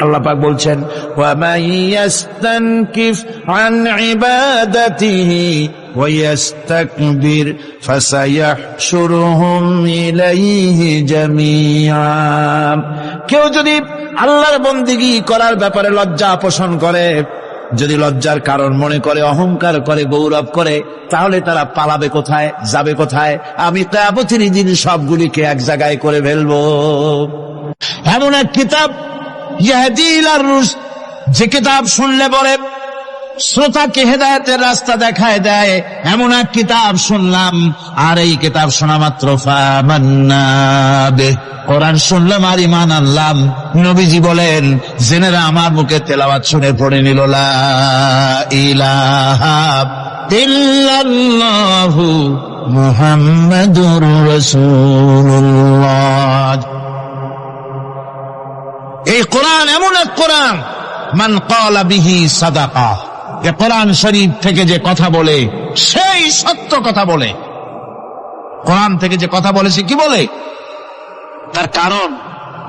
আল্লাহ পাক বলছেন ওয়া মান ইয়াস্তানকিফ আন ইবাদাতিহি ওয়া ইয়াস্তাকবির ফাসায়াহশুরুহুম ইলাইহি জামিআ। কেউ যদি আল্লাহর বন্দেগী করার ব্যাপারে লজ্জা পোষণ করে, যদি লজ্জার কারণ মনে করে, অহংকার করে, গৌরব করে, তাহলে তারা পালাবে কোথায়, যাবে কোথায়? আমি কিয়ামতের দিন সবগুলিকে এক জায়গায় করে ফেলবো। এমন এক কিতাব ইয়াহদি ইলার রুশদ, যে কিতাব শুনলে পরে শ্রোতাকে হেদায়েতের রাস্তা দেখায় দেয়, এমন এক কিতাব শুনলাম। আর এই কিতাব শোনা মাত্র ফামান্না বিহি, কোরআন শুনলাম আর ঈমান আনলাম। নবীজি বলেন, জেনেরা আমার মুখে তেলাওয়াত শুনে পড়ে নিল লা ইলাহা ইল্লাল্লাহু মুহাম্মাদুর রাসূলুল্লাহ। এই কোরআন এমন এক কোরআন, মান ক্বালা বিহি সাদাকা, যে কোরআন শরীফ থেকে যে কথা বলে সেই সত্য কথা বলে। কোরআন থেকে যে কথা বলে সে কি বলে? তার কারণ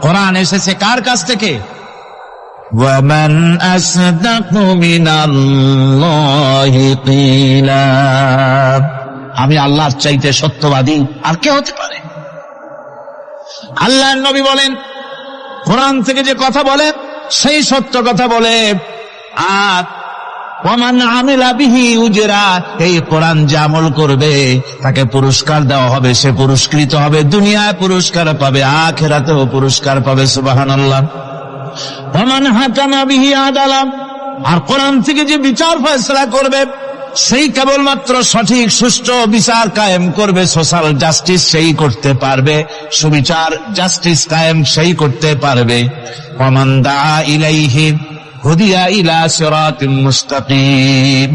কোরআন এসেছে কার কাছ থেকে? ওয়া মান আসদাকু মিনাল্লাহি কিলা, আমি আল্লাহর চাইতে সত্যবাদী আর কে হতে পারে? আল্লাহর নবী বলেন, কোরআন থেকে যে কথা বলে সেই সত্য কথা বলে। আর ওয়ামান আমিলা বিহি উজরা, এই কোরআন যে আমল করবে তাকে পুরস্কার দেওয়া হবে, সে পুরস্কৃত হবে, দুনিয়ায় পুরস্কার পাবে, আখিরাতেও পুরস্কার পাবে। সুবহানাল্লাহ। ওয়ামান হাকামা বিহি আদালা, আর কোরআন থেকে যে বিচার ফয়সালা করবে সেই কেবলমাত্র সঠিক সুষ্ঠু বিচার কায়েম করবে, সোশ্যাল জাস্টিস সেই করতে পারবে, সুবিচার জাস্টিস কায়েম সেই করতে পারবে। ওয়ামান দাআ ইলাইহি হুদিয়া ইলা সিরাতিম মুস্তাকিম,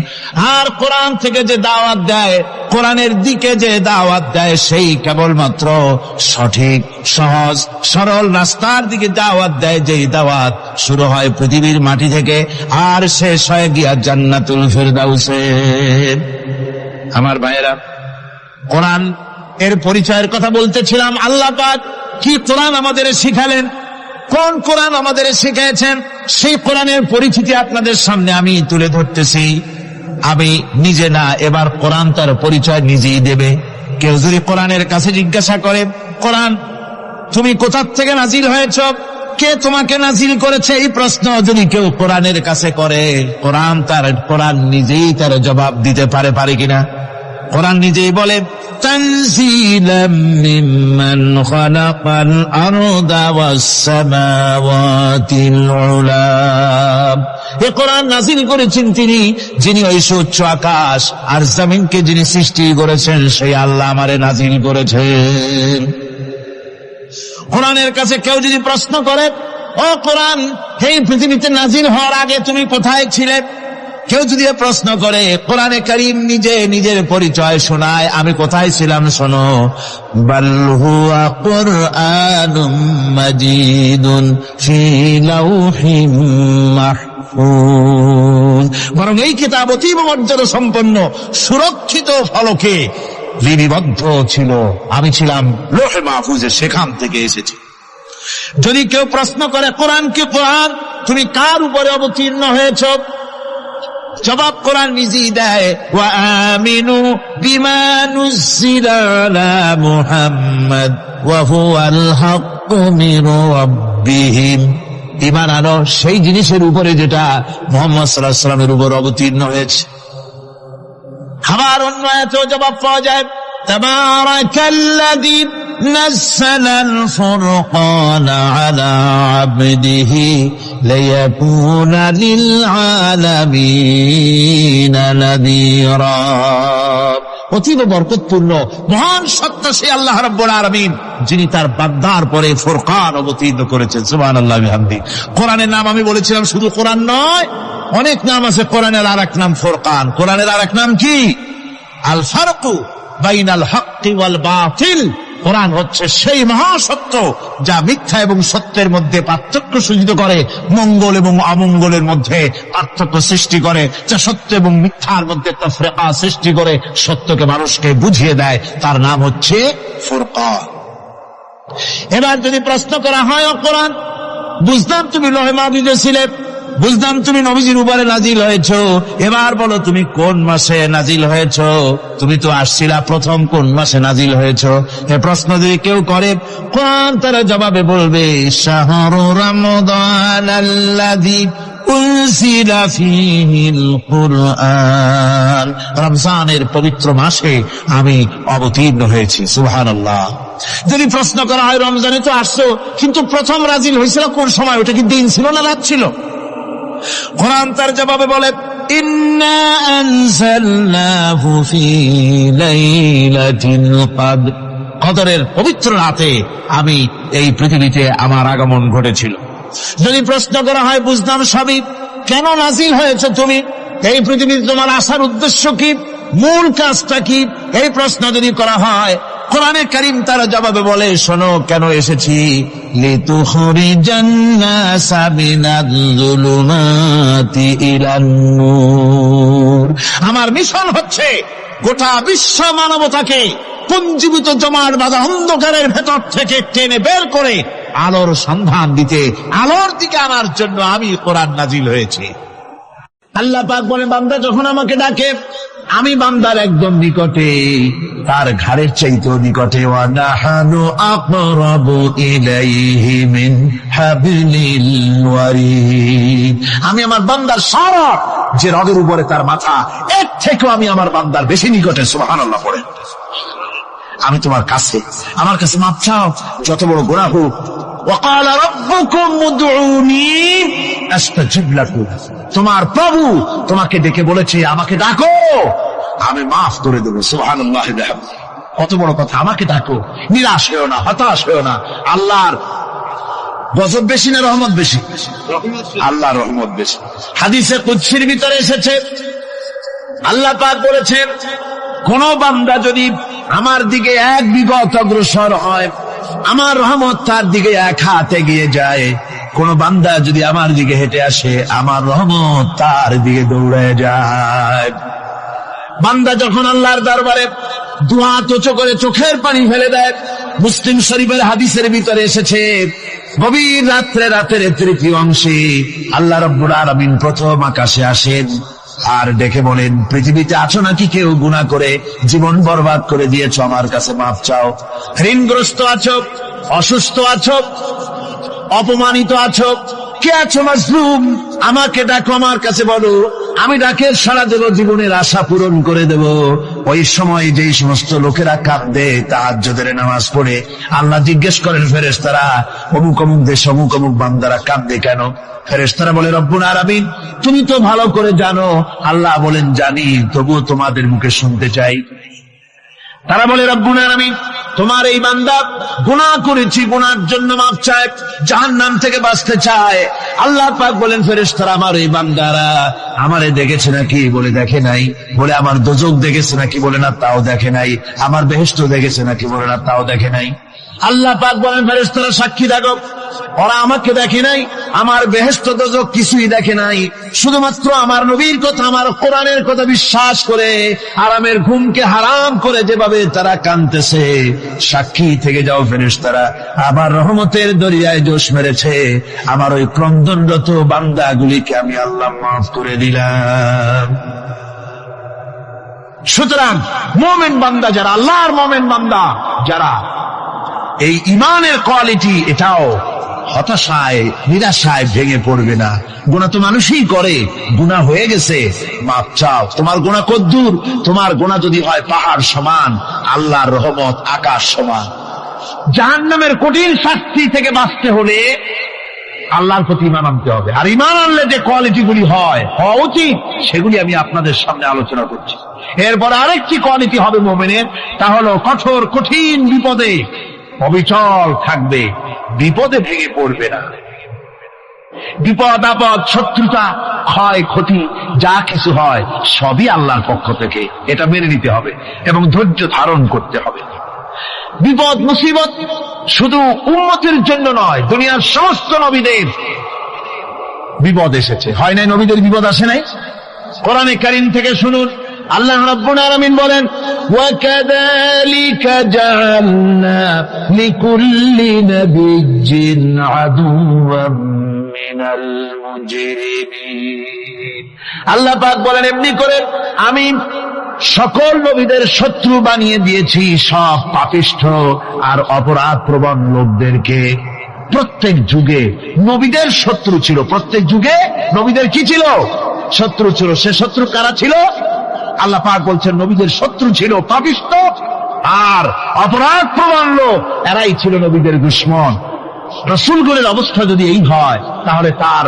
আর কোরআন থেকে যে দাওয়াত দেয়, কোরআনের দিকে যে দাওয়াত দেয় সেই কেবলমাত্র সঠিক সহজ সরল রাস্তার দিকে দাওয়াত দেয়, যেই দাওয়াত শুরু হয় পৃথিবীর মাটি থেকে আর শেষ হয় গিয়া জান্নাতুল ফেরদাউসে। আমার ভাইয়েরা, কোরআন এর পরিচয়ের কথা বলতেছিলাম। আল্লাহ পাক কি কোরআন আমাদের শিখালেন, কোন কোরআন আমাদের শিখিয়েছেন, সেই কোরআনের পরিচিতি আপনাদের সামনে আমি তুলে ধরতেছি। আমি নিজে না, এবার কোরআন তার পরিচয় নিজেই দেবে। কেউ যদি কোরআনের কাছে জিজ্ঞাসা করে, কোরআন তুমি কোথা থেকে নাজিল হয়েছ, কে তোমাকে নাজিল করেছে, এই প্রশ্ন যদি কেউ কোরআনের কাছে করে, কোরআন নিজেই তার জবাব দিতে পারে কিনা? কোরআন নিজেই বলে, তানজিলাম মিম্মান খালাকাল আরদা ওয়াস সামাওয়াতিল উলা, এই কোরআন নাযিল করেছেন তিনি, যিনি ওই উচ্চ আকাশ আর জমিনকে যিনি সৃষ্টি করেছেন, সেই আল্লাহ আমারে নাযিল করেছেন। কোরআনের কাছে কেউ যদি প্রশ্ন করে, ও কোরআন, এই পৃথিবীতে নাযিল হওয়ার আগে তুমি কোথায় ছিলে? কেউ যদি প্রশ্ন করে, কোরআনে কারীম নিজের পরিচয় শোনায়, আমি কোথায় ছিলাম শোনো। বাল হুয়া কুরআনুম মাজিদুন ফি লাউহিম মাহফুজ, বরং এই কিতাব অতীব মর্যাদা সম্পন্ন সুরক্ষিত ফলকে লিপিবদ্ধ ছিল, আমি ছিলাম লৌহে মাহফুজে, সেখান থেকে এসেছি। যদি কেউ প্রশ্ন করে, কোরআন কি কোরআন, তুমি কার উপরে অবতীর্ণ হয়েছ? জবাব কোরআন নিজেই দেয়, ওয়া আমিনু বিমা নুযিলা আলা মুহাম্মাদ ওয়া হুয়াল হাক্কু মির রাব্বিহিম, ঈমান আনো সেই জিনিসের উপরে যেটা মুহাম্মদ সাল্লাল্লাহু আলাইহি ওয়াসাল্লামের উপর অবতীর্ণ হয়েছে। আবার অন্য আয়াতেও জবাব পাওয়া যায়, তাবারাকাল্লাযী নাযালাল ফুরকানা আলা আবদিহি লিয়াকুনা লিল আলামিনা নাযীরা, অতীব বরকতপূর্ণ মহান সত্তা সেই আল্লাহ রাব্বুল আলামিন, যিনি তার বান্দার পরে ফুরকান অবতীর্ণ করেছেন। সুবহানাল্লাহি ওয়া বিহামদিহি। কোরআনের নাম আমি বলেছিলাম শুধু কোরআন নয়, অনেক নাম আছে। কোরআনের আরেক নাম ফুরকান। কোরআনের আরেক নাম কি? আল ফারকু বাইনাল হক্কি ওয়াল বাতিল। কোরআন হচ্ছে সেই মহাসত্য যা মিথ্যা এবং সত্যের মধ্যে পার্থক্য সূচিত করে, মঙ্গল এবং অমঙ্গলের মধ্যে পার্থক্য সৃষ্টি করে, যা সত্য এবং মিথ্যার মধ্যে তাফরিকা সৃষ্টি করে, সত্যকে মানুষকে বুঝিয়ে দেয়, তার নাম হচ্ছে ফুরকান। এবার যদি প্রশ্ন করা হয়, ও কোরআন বুঝতাম তুমি লৌহে মাহফুজে ছিলে, বুঝতাম তুমি নবীজির উপরে নাজিল হয়েছ, এবার বলো তুমি কোন মাসে নাজিল হয়েছ? তুমি তো আসছিলা প্রথম কোন মাসে নাজিল হয়েছ? এ প্রশ্ন যদি কেউ করে, কোরআন তারা জবাবে বলবে শাহরু রমাদান আল্লাযী উনজিলা ফীহিল কুরআন, রমজানের পবিত্র মাসে আমি অবতীর্ণ হয়েছি। সুবহানাল্লাহ। যদি প্রশ্ন করা হয় রমজানে তো আসছো, কিন্তু প্রথম নাজিল হয়েছিল কোন সময়? ওটা কি দিন ছিল না রাত ছিল? কোরআন তার জবাবে বলে ইন্না আনজালনাহু ফী লাইলাতিল কদর, কদরের পবিত্র রাতে আমি এই পৃথিবীতে আমার আগমন ঘটেছিল। যদি প্রশ্ন করা হয় বুঝলাম সবই, কেন নাজিল হয়েছে তুমি? এই পৃথিবীতে তোমার আসার উদ্দেশ্য কি, মূল কাজটা কি? এই প্রশ্ন যদি করা হয়, কোরআনে কারীম তার জবাবে বলে শোনো কেন এসেছি, লিতুখরিজান নাসা মিনাজ যুলুমাতি ইলান নূর। আমার মিশন হচ্ছে গোটা বিশ্ব মানবতাকে পুঞ্জীভূত জমাট বাঁধা অন্ধকারের ভেতর থেকে টেনে বের করে আলোর সন্ধান দিতে, আলোর দিকে আনার জন্য আমি কোরআন নাজিল হয়েছে। আল্লাহ পাক বলেন বান্দা যখন আমাকে ডাকে, আমি বান্দার একদম নিকটে, তার ঘাড়ের চাইতেও নিকটে। ওয়া নাহানু আকরাবু ইলাইহি মিন হাবলিল ওয়ারিদ, আমি আমার বান্দার সারা যে রগের উপরে তার মাথা, এর থেকেও আমি আমার বান্দার বেশি নিকটে। সুবহানাল্লাহ পড়ে। আমি তোমার কাছে, আমার কাছে মাপ চাও, যত বড় গুনাহ হোক। ওয়াকালা রাব্বুকুম উদউনি আস্তাজিব লাকুম, তোমার প্রভু তোমাকে ডেকে বলেছে আমাকে ডাকো, আমি মাফ করে দেবো। সুবহানাল্লাহ। কত বড় কথা, আমাকে ডাকো, নিরাশ হয়েও না, হতাশ হয়েও না। আল্লাহর গজব বেশি না রহমত বেশি? আল্লাহর রহমত বেশি। হাদিসে কুদসির ভিতরে এসেছে, আল্লাহ পাক বলেছেন কোন বান্দা যদি আমার দিকে এক বিগত অগ্রসর হয়, আমার রহমত তার দিকে এক হাত এগিয়ে যায়। কোন বান্দা যদি আমার দিকে হেঁটে আসে, আমার রহমত তার দিকে দৌড়ে যায়। বান্দা যখন আল্লাহর দরবারে দুহাত উঁচু করে চোখের পানি ফেলে দেয়, মুসলিম শরীফের হাদিসের ভিতরে এসেছে গভীর রাত্রে, রাতের তৃতীয় অংশে আল্লাহ রাব্বুল আলামিন প্রথম আকাশে আসেন আর ডেকে বলেন পৃথিবীতে আছো নাকি কেউ গুনাহ করে জীবন বরবাদ করে দিয়েছো, আমার কাছে মাপ চাও। ঋণগ্রস্ত আছো, অসুস্থ আছো, অপমানিত আছো, কে আছো মাজলুম, আমাকে ডাকো, আমার কাছে বলো, আমি ডাকে সাড়া দেব, জীবনের আশা পূরণ করে দেব। ওই সময় যেই সমস্ত লোকেরা কাঁদে তাহাজ্জুদের নামাজ পড়ে, আল্লাহ জিজ্ঞেস করেন ফেরেশতারা অমুক অমুক দেশ অমুক অমুক বান্দারা কাঁদে কেন? ফেরেশতারা বলে রব্বুল আলামিন তুমি তো ভালো করে জানো। আল্লাহ বলেন জানি, তবুও তোমাদের মুখে শুনতে চাই। তারা বলে রব্বুল আলামিন তোমার এই বান্দা গুনাহ করেছি, গুনার জন্য মাপ চায়, জাহান্নাম থেকে বাঁচতে চায়। আল্লাহ পাক বলেন ফেরেশতারা আমার এই বান্দারা আমারে দেখেছে নাকি? বলে দেখে নাই। বলে আমার দোজখ দেখেছে নাকি? বলে না, তাও দেখে নাই। আমার বেহেশত দেখেছে নাকি? বলে না, তাও দেখে নাই। আল্লাহ পাক বলেন ফেরেশতারা সাক্ষী থাকো, ওরা আমাকে দেখে নাই, আমার বেহেশত দোজখ কিছুই দেখে নাই, শুধুমাত্র আমার নবীর কথা, আমার কোরআনের কথা বিশ্বাস করে আরামের ঘুমকে হারাম করে যেভাবে তারা কাঁদতেছে, সাক্ষী থেকে যাও ফেরেশতারা, আমার রহমতের দরিয়ায় জোশ মেরেছে, আমার ওই ক্রন্দনরত বান্দাগুলিকে আমি আল্লাহ মাফ করে দিলাম। সুতরাং মুমিন বান্দা যারা, আল্লাহর মুমিন বান্দা যারা, এই ইমানের কোয়ালিটি, এটাও হতাশায় নিরাশায় ভেঙে পড়বে না। গুনাহ তো মানুষই করে, গুনাহ হয়ে গেছে, মাপ চাও। তোমার গুনাহ কদ্দুর? তোমার গুনাহ যদি হয় পাহাড় সমান, আল্লাহর রহমত আকাশ সমান। জাহান্নামের কঠিন শাস্তি থেকে বাঁচতে হলে আল্লাহর প্রতি ঈমান আনতে হবে। আর ঈমান আনলে যে কোয়ালিটি গুলি হওয়া উচিত, সেগুলি আমি আপনাদের সামনে আলোচনা করছি। এরপর আরেকটি কোয়ালিটি হবে মুমিনের, তা হলো কঠোর কঠিন বিপদে অবিচল থাকবে, বিপদে ভেঙে পড়বে না। বিপদ আপদ, শত্রুতা, ক্ষয় ক্ষতি যা কিছু হয় সবই আল্লাহর পক্ষ থেকে, এটা মেনে নিতে হবে এবং ধৈর্য ধারণ করতে হবে। বিপদ মুসিবত শুধু উম্মতের জন্য নয়, দুনিয়ার সমস্ত নবীদের বিপদ এসেছে, হয় নাই? নবীদের বিপদ আসে নাই? কোরআনে কারীম থেকে শুনুন, আল্লাহ রাব্বুল আলামিন বলেন, ওয়াকাযালিকা জাআলনা লিকুল্লি নাবিয়্যিন আদুওয়াম মিনাল মুজরিমিন। আল্লাহ পাক বলেন, এমনি করে আমি সকল নবীদের শত্রু বানিয়ে দিয়েছি সব পাপিষ্ঠ আর অপরাধ প্রবণ লোকদেরকে। প্রত্যেক যুগে নবীদের শত্রু ছিল, প্রত্যেক যুগে নবীদের কি ছিল? শত্রু ছিল। সে শত্রু কারা ছিল? আল্লাহ পাক বলছেন নবীদের শত্রু ছিল পাপিষ্ঠ আর অপরাধ প্রবণ লোক, এরাই ছিল নবীদের দুশমন। রাসূলগণের অবস্থা যদি এই হয়, তাহলে তার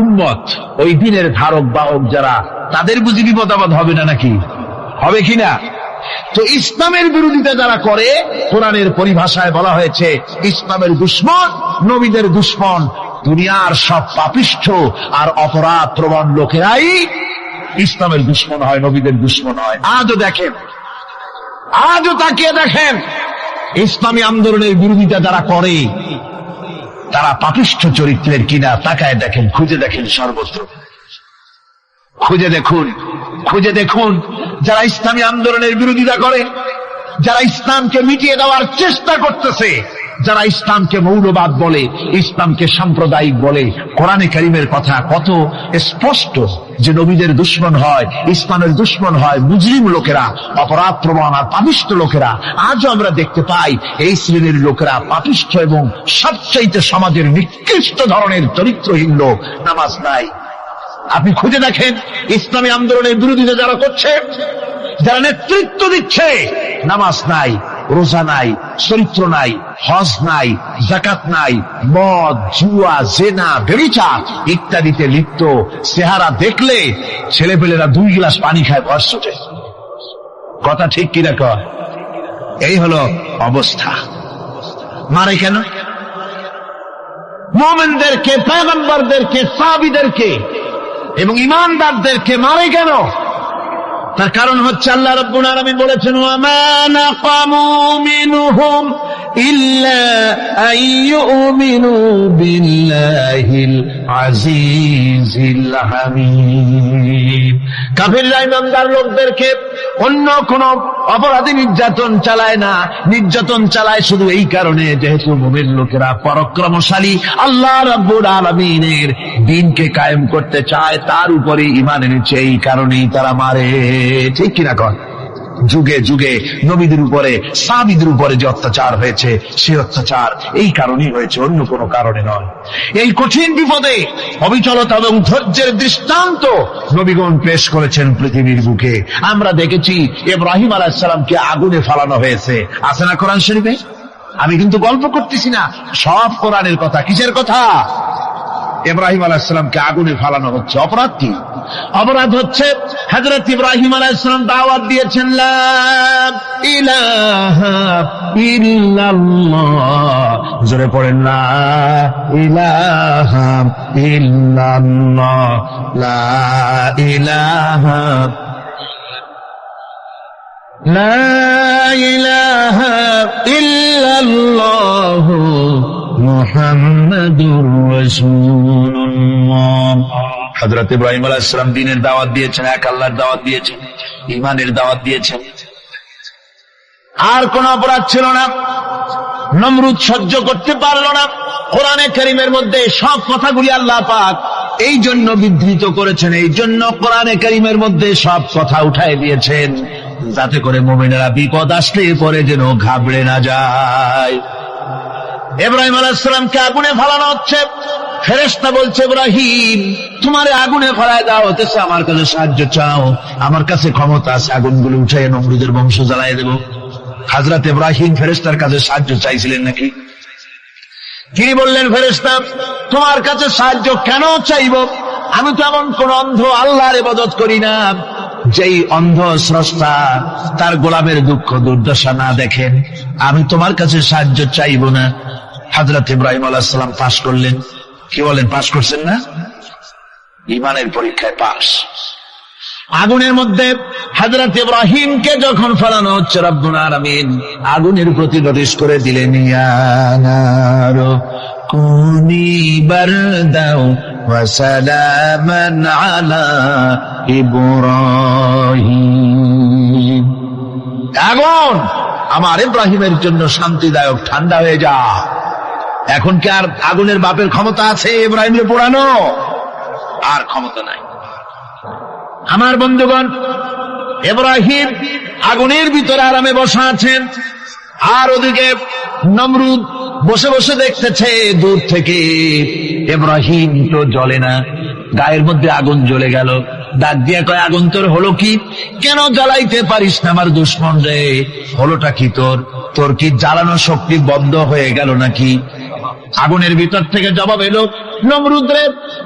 উম্মত, ওই দিনের ধারক বাহক যারা, তাদের বুঝি বিপদ আপদ হবে না? নাকি হবে কিনা? তো ইসলামের বিরোধিতা যারা করে, কোরআনের পরিভাষায় বলা হয়েছে ইসলামের দুশমন, নবীদের দুশমন। দুনিয়ার সব পাপিষ্ঠ আর অপরাধ প্রবণ লোকেরাই ইসলামের দুশমন হয়, নবীদের দুশমন হয়। আজও দেখেন, আজও তাকিয়ে দেখেন, ইসলামী আন্দোলনের বিরোধিতা যারা করে তারা পাপিষ্ঠ চরিত্রের কিনা তাকায় দেখেন, খুঁজে দেখেন, সর্বত্র খুঁজে দেখুন, খুঁজে দেখুন। যারা ইসলামী আন্দোলনের বিরোধিতা করে, যারা ইসলামকে মিটিয়ে দেওয়ার চেষ্টা করতেছে, যারা ইসলামকে মৌলবাদ বলে, ইসলামকে সাম্প্রদায়িক বলে, কোরআনে কারীমের কথা কত স্পষ্ট যে নবীদের দুশমন হয়, ইসলামের দুশমন হয় মুজরিম লোকেরা, অপরাধ প্রবণ আর পাপিষ্ঠ লোকেরা। আজও আমরা দেখতে পাই এই শ্রেণীর লোকেরা পাপিষ্ঠ এবং সবচাইতে সমাজের নিকৃষ্ট ধরনের চরিত্রহীন লোক। নামাজ নাই। আপনি খুঁজে দেখেন ইসলামী আন্দোলনের বিরোধিতা যারা করছে, যারা নেতৃত্ব দিচ্ছে, নামাজ নাই, রোজা নাই, চরিত্র নাই, হজ নাই, যাকাত নাই, মদ, জুয়া, জেনা, ব্যভিচার ইত্যাদিতে লিপ্ত। চেহারা দেখলে ছেলেপেলেরা 2 গ্লাস পানি খায়, বয়স ওঠে। কথা ঠিক কিনা কয়? এই হলো অবস্থা। মারে কেন? মুমিনদেরকে, পয়গম্বরদেরকে, সাহাবীদেরকে এবং ঈমানদারদেরকে মারে কেন? তার কারণ হচ্ছে আল্লাহ রাব্বুল আলামিন বলেছেন, ওয়া মা নাকামু মিনহুম ইল্লা আইয়ুমিনু বিল্লাহিল আজিজিল হামিদ। কাফিররা ঈমানদার লোকদেরকে অন্য কোন অপরাধী নির্যাতন চালায় না, নির্যাতন চালায় শুধু এই কারণে যেহেতু মুমিন লোকেরা পরাক্রমশালী, আল্লাহ রাব্বুল আলামিনের দ্বীনকে কায়েম করতে চায়, তার উপরে ঈমান এনেছে, এই কারণেই তারা মারে। ঠিক কিনা কন? যুগে যুগে নবীদের উপরে, সাহাবীদের উপরে যে অত্যাচার হয়েছে, সে অত্যাচার এই কারণেই হয়েছে, অন্য কোনো কারণে নয়। এই কঠিন বিপদে অবিচলতা এবং ধৈর্যের দৃষ্টান্ত নবীগণ পেশ করেছেন পৃথিবীর বুকে। আমরা দেখেছি ইব্রাহিম আলাইহিস সালামকে আগুনে ফালানো হয়েছে, আছে না কোরআন শরীফে? আমি কিন্তু গল্প করতেছি না, সব কোরআনের কথা। কিসের কথা? ইব্রাহিম আলাইহিস সালামকে আগুনে ফালানো হচ্ছে। অপরাধ কি? অপরাধ হচ্ছে হযরত ইব্রাহিম আলাইহিস সালাম দাওয়াত দিয়েছেন, লা ইলাহা ইল্লাল্লাহ। জোরে পড়েন, লা ইলাহা ইল্লাল্লাহ, লা ইলাহা, লা ইলাহা ইল্লাল্লাহ মুহাম্মাদুর রাসূলুল্লাহ। হযরত ইব্রাহিম আলাইহিস সালাম দ্বীনের দাওয়াত দিয়েছেন, এক আল্লাহর দাওয়াত দিয়েছেন, ঈমানের দাওয়াত দিয়েছেন। আর কোন অপরাধ ছিল না। নমরুদ সহ্য করতে পারল না। কোরআনে কারীমের মধ্যে সব কথাগুলি আল্লাহ পাক এই জন্য বিধৃত করেছেন, এই জন্য কোরআনে কারীমের মধ্যে সব কথা উঠায় দিয়েছেন, যাতে করে মুমিনেরা বিপদ আসলে পরে যেন ঘাবড়ে না যায়। ইব্রাহিম আলাইহিস সালামকে আগুনে ফালানো হচ্ছে। ফেরেশতা বলছে, ইব্রাহিম তোমারে আগুনে ফেলায় দেওয়া হতেছে, আমার কাছে সাহায্য চাও, আমার কাছে ক্ষমতা আছে, আগুনগুলো উঠাইয়ে নমরুদের বংশ জ্বালায় দেব। হযরত ইব্রাহিম ফেরেশতার কাছে সাহায্য চাইছিলেন নাকি? তিনি বললেন, ফেরেশতা তোমার কাছে সাহায্য কেন চাইব? আমি তো এমন কোন অন্ধ আল্লাহর ইবাদত করি না যেই অন্ধ স্রষ্টা তার গোলামের দুঃখ দুর্দশা না দেখেন। আমি তোমার কাছে সাহায্য চাইব না। হযরত ইব্রাহিম আলাইহিস সালাম পাশ করলেন। কি বলেন, পাশ করছেন না? ঈমানের পরীক্ষায় পাশ। আগুনের মধ্যে হযরত ইব্রাহিমকে যখন ফেলানো হচ্ছে, রব্বুল আলামিন আগুনের প্রতি নোটিশ করে দিলেন, ইয়া নারু কুনি বারদাও ওয়া সালামান আলা ইব্রাহিম। আগুন আমার ইব্রাহিমের জন্য শান্তিদায়ক, ঠান্ডা হয়ে যা। এখন কি আর আগুনের বাপের ক্ষমতা আছে ইব্রাহিমকে পোড়ানো? আর ক্ষমতা নাই। আমার বন্ধুগণ, ইব্রাহিম আগুনের ভিতরে আরামে বসা আছেন, আর ওদিকে নমরুদ বসে বসে দেখতেছে দূর থেকে ইব্রাহিম তো জ্বলে না, গায়ের মধ্যে আগুন জ্বলে গেল। ডাক দিয়া কয়, আগুন তোর হলো কি? কেন জ্বালাইতে পারিস না আমার দুশমন রে? হলোটা কি তোর? তোর কি জ্বালানো শক্তি বন্ধ হয়ে গেল নাকি? আগুনের ভিতর থেকে জবাব এলো, নমরুদ রে,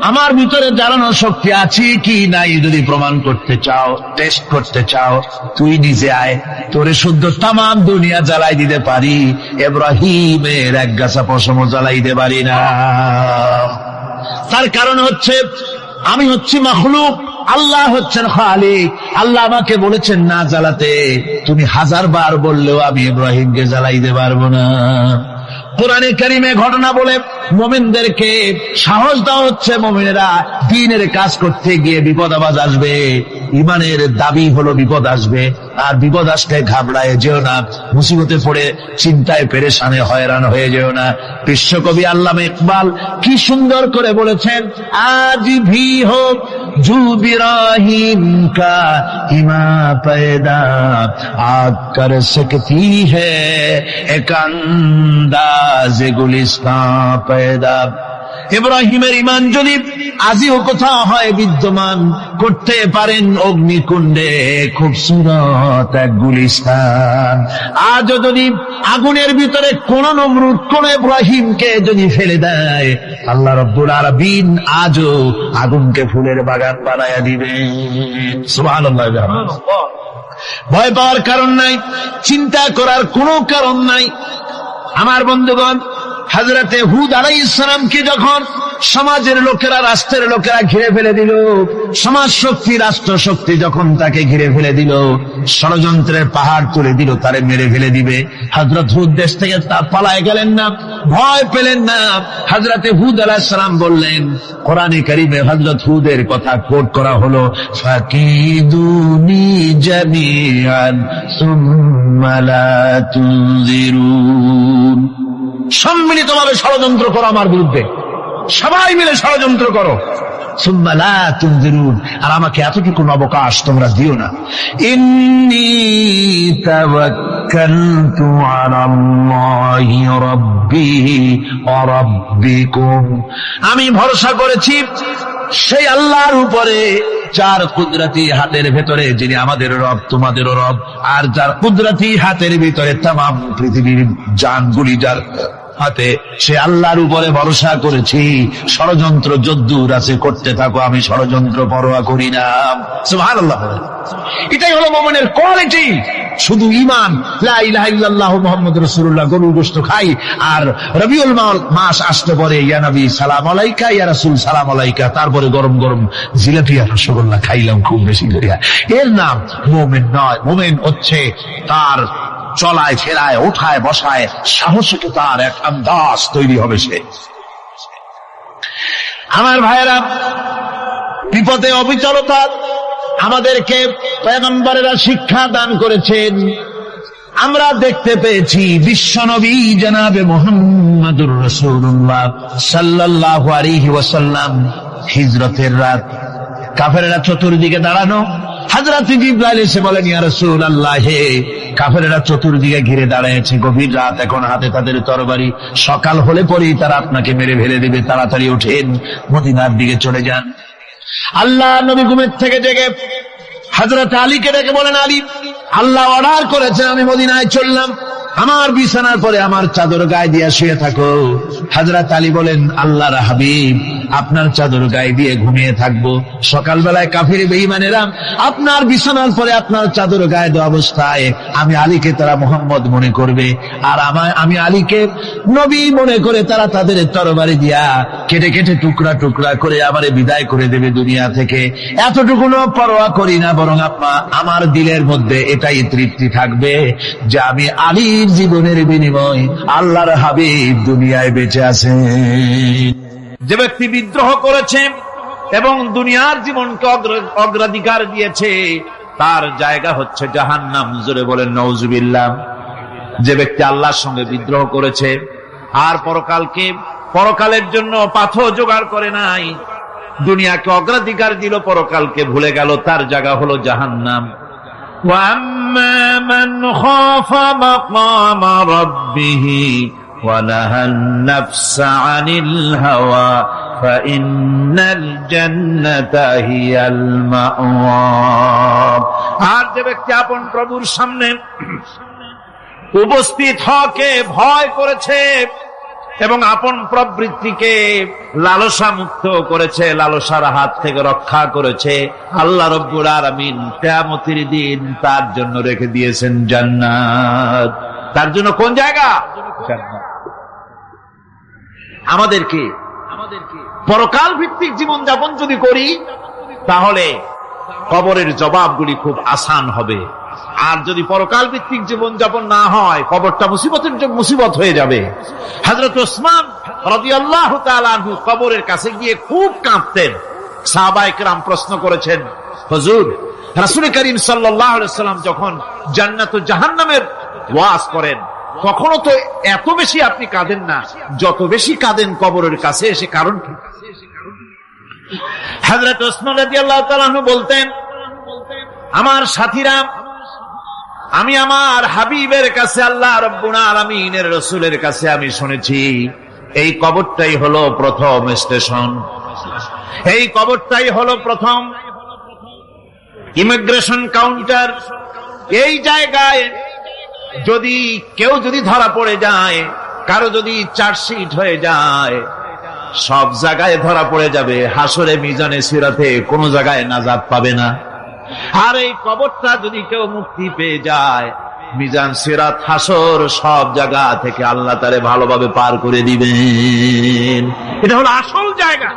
আমার ভিতরে জ্বালানো শক্তি আছে কি নাই যদি প্রমাণ করতে চাও, টেস্ট করতে চাও, তুই নিজে আয়, তোরে শুদ্ধ তামাম দুনিয়া জ্বালাই দিতে পারি, ইব্রাহিমের এক গাছা পশমও জ্বালাই দিতে পারি না। তার কারণ হচ্ছে আমি হচ্ছি মাখলুক, আল্লাহ হচ্ছেন খালিক। আল্লাহ আমাকে বলেছেন না জ্বালাতে, তুমি 1000 বার বললেও আমি ইব্রাহিমকে জ্বালাইতে পারবো না। কোরআনে কারিমে ঘটনা বলে মুমিনদেরকে সাহস দেওয়া হচ্ছে, মুমিনেরা দ্বীনের কাজ করতে গিয়ে বিপদ আবাজ আসবে, ইমানের দাবি হলো বিপদ আসবে, আর বিপদ আসলে ঘাবড়ায় যেও না, মুসিবতে পড়ে চিন্তায় পেরেশানে হয়রান হয়ে যেও না। বিশ্বকবি আল্লামা ইকবাল কি সুন্দর করে বলেছেন, আজ ভি হোক জু বিরাহিম কা ইমা पैदा आग कर सकती है एक अंदाज गुलिस्तां पैदा। ইব্রাহিমের ইমান যদি আজিও কোথাও হয় বিদ্যমান, করতে পারেন অগ্নিকুণ্ডে খুবসুরত এক গুলিস্তান। আজও যদি আগুনের ভিতরে কোন নমরুদ কোন ইব্রাহিমকে যদি ফেলে দেয়, আল্লাহ রাব্বুল আলামিন আজও আগুনকে ফুলের বাগান বানায়া দিবেন। সুবহানাল্লাহ। ভয় পাওয়ার কারণ নাই, চিন্তা করার কোনো কারণ নাই। আমার বন্ধুগণ, হযরতে হুদ আলাইহিস সালামকে যখন সমাজের লোকেরা, রাষ্ট্রের লোকেরা ঘিরে ফেলে দিল, সমাজ শক্তি, রাষ্ট্র শক্তি যখন তাকে ঘিরে ফেলে দিল, ষড়যন্ত্রের পাহাড় তুলে দিল, তারে মেরে ফেলে দিবে, হযরত হুদ দেশ থেকে তা পালায় গেলেন না, ভয় পেলেন না। হযরতে হুদ আলাইহিস সালাম বললেন, কোরআনে কারিমে হযরত হুদের কথা কোট করা হলো, ফাকিদুনি জামিআন সুম্মা লা তুনজিরুন। সম্মিলিতভাবে ষড়যন্ত্র করো আমার বিরুদ্ধে, সবাই মিলে ষড়যন্ত্র করো, সুম্মা লা তুনজিরুন, আর আমাকে এতটুকু অবকাশ তোমরা দিও না। ইন্নী তাওয়াক্কালতু আলাল্লাহি রাব্বি ওয়া রাব্বিকুম, আমি ভরসা করেছি সেই আল্লাহর উপরে যার কুদরতি হাতের ভেতরে, যিনি আমাদের রব তোমাদেরও রব, আর যার কুদরতি হাতের ভিতরে তামাম পৃথিবীর জানগুলি যার হাতে, সে আল্লাহর উপরে ভরসা করেছি। ষড়যন্ত্র যদ্দূর আছে করতে থাকো, আমি ষড়যন্ত্র পরোয়া করি না। সুবহানাল্লাহ। এটাই হলো মুমিনের কোয়ালিটি। শুধু ঈমান, লা ইলাহা ইল্লাল্লাহু মুহাম্মাদুর রাসূলুল্লাহ, গরুর গোশত খাই, আর রবিউল মাস আসতে পরে ইয়া নবী সালাম আলাইকা, ইয়া রাসূল সালাম আলাইকা, তারপরে গরম গরম জিলাপি আর রসগোল্লা খাইলাম খুব বেশি করিয়া, এর নাম মুমিন নয়। মুমিন হচ্ছে তার চলায় ফেরায়, ওঠায় বসায় সাহসিকতার এক আন্দাজ তৈরি হবে সে। আমার ভাইয়েরা, বিপদে অবিচলতা আমাদেরকে পয়গম্বরেরা শিক্ষা দান করেছেন। আমরা দেখতে পেয়েছি বিশ্বনবী জনাবে মুহাম্মদুর রাসূলুল্লাহ সাল্লাল্লাহু আলাইহি ওয়াসাল্লাম হিজরতের রাত, কাফেরেরা চতুর্দিকে দাঁড়ানো, হযরত জিবরাইল এসে বলেন, ইয়া রাসূলুল্লাহ, হে কাফেরেরা চতুর্দিকে ঘিরে দাঁড়িয়েছে, গভীর রাত, এখন হাতে তাদের তরবারি, সকাল হলে পরেই তারা আপনাকে মেরে ফেলে দেবে, তাড়াতাড়ি ওঠেন, মদিনার দিকে চলে যান। আল্লাহ নবী ঘুমের থেকে জেগে হযরত আলীকে ডেকে বলেন, আলী, আল্লাহ অর্ডার করেছেন আমি মদিনায় চললাম, আমার বিছানার পরে আমার চাদর গায়ে দিয়ে শুয়ে থাকো। হযরত আলী বলেন, আল্লাহর হাবিব, আপনার চাদর গায়ে দিয়ে ঘুমিয়ে থাকবো, সকালবেলায় কাফির বেঈমানেরা আপনার বিছানার পরে আপনার চাদর গায়ে দেওয়া অবস্থায় আমি আলীকে তারা মুহাম্মদ মনে করবে, আর আমি আলীকে নবী মনে করে তারা তাদের তরবারি দিয়া কেটে কেটে টুকরা টুকরা করে আমারে বিদায় করে দেবে দুনিয়া থেকে। এতটুকুনো পরোয়া করি না, বরং আমার দিলের মধ্যে এটাই তৃপ্তি থাকবে যে আমি আলী পার্থিব জীবনের বিনিময় আল্লাহর হাবিব দুনিয়ায় বেঁচে আছেন। যে ব্যক্তি বিদ্রোহ করেছে এবং দুনিয়ার জীবনকে অগ্রাধিকার দিয়েছে, তার জায়গা হচ্ছে জাহান্নাম। জোরে বলেন নাউজুবিল্লাহ। যে ব্যক্তি আল্লাহর সঙ্গে বিদ্রোহ করেছে আর পরকালের জন্য পাথর জোগাড় করে নাই, দুনিয়াকে অগ্রাধিকার দিল, পরকালকে ভুলে গেল, তার জায়গা হলো জাহান্নাম। وَأَمَّا مَنْ خَافَ مَقَامَ رَبِّهِ وَنَهَى النَّفْسَ عَنِ الْهَوَى فَإِنَّ الْجَنَّةَ هِيَ الْمَأْوَى। আর যে ব্যক্তি আপন প্রভুর সামনে উপস্থিত হকে ভয় করেছে এবং আপন প্রবৃত্তিকে লালসা মুক্ত করেছে, লালসার হাত থেকে রক্ষা করেছে, আল্লাহ রব্বুল আলামিন কিয়ামতের দিন তার জন্য রেখে দিয়েছেন জান্নাত। তার জন্য কোন জায়গা? জান্নাত। আমাদেরকে পরকাল ভিত্তিক জীবন যাপন যদি করি, তাহলে কবরের জবাবগুলি খুব আসান হবে। আর যদি পরকাল ভিত্তিক জীবন যাপন না হয়, কবরটা মুসিবত হয়ে যাবে। হযরত ওসমান রাদিয়াল্লাহু তাআলা আনহু কবরের কাছে গিয়ে খুব কাঁদতেন। সাহাবায়ে কেরাম প্রশ্ন করেছেন, হুজুর, রাসূল করিম সাল্লাল্লাহু আলাইহি ওয়াসাল্লাম যখন জান্নাত ও জাহান্নামের ওয়াজ করেন, কখনো তো এত বেশি আপনি কাঁদেন না, যত বেশি কাঁদেন কবরের কাছে এসে, কারণ কি? হযরত ওসমান রাদিয়াল্লাহু তাআলা আনহু বলতেন, আমার সাথীরা, আমি আমার হাবিবের কাছে, আল্লাহ রাব্বুল আলামিনের রাসূলের কাছে আমি শুনেছি, এই কবরটাই হলো প্রথম স্টেশন, এই কবরটাই হলো প্রথম ইমিগ্রেশন কাউন্টার। এই জায়গায় কেউ যদি ধরা পড়ে যায়, কারো যদি চার্জশিট হয়ে যায়, সব জায়গায় ধরা পড়ে যাবে। হাসরে, মিজানে, সিরাতে কোনো জায়গায় নাজাত পাবে না। আর এই কবরটা যদি কেউ মুক্তি পেয়ে যায়, মিজান, সিরাত, হাসর সব জায়গা থেকে আল্লাহ তারে ভালোভাবে পার করে দিবেন। এটা হলো আসল জায়গা,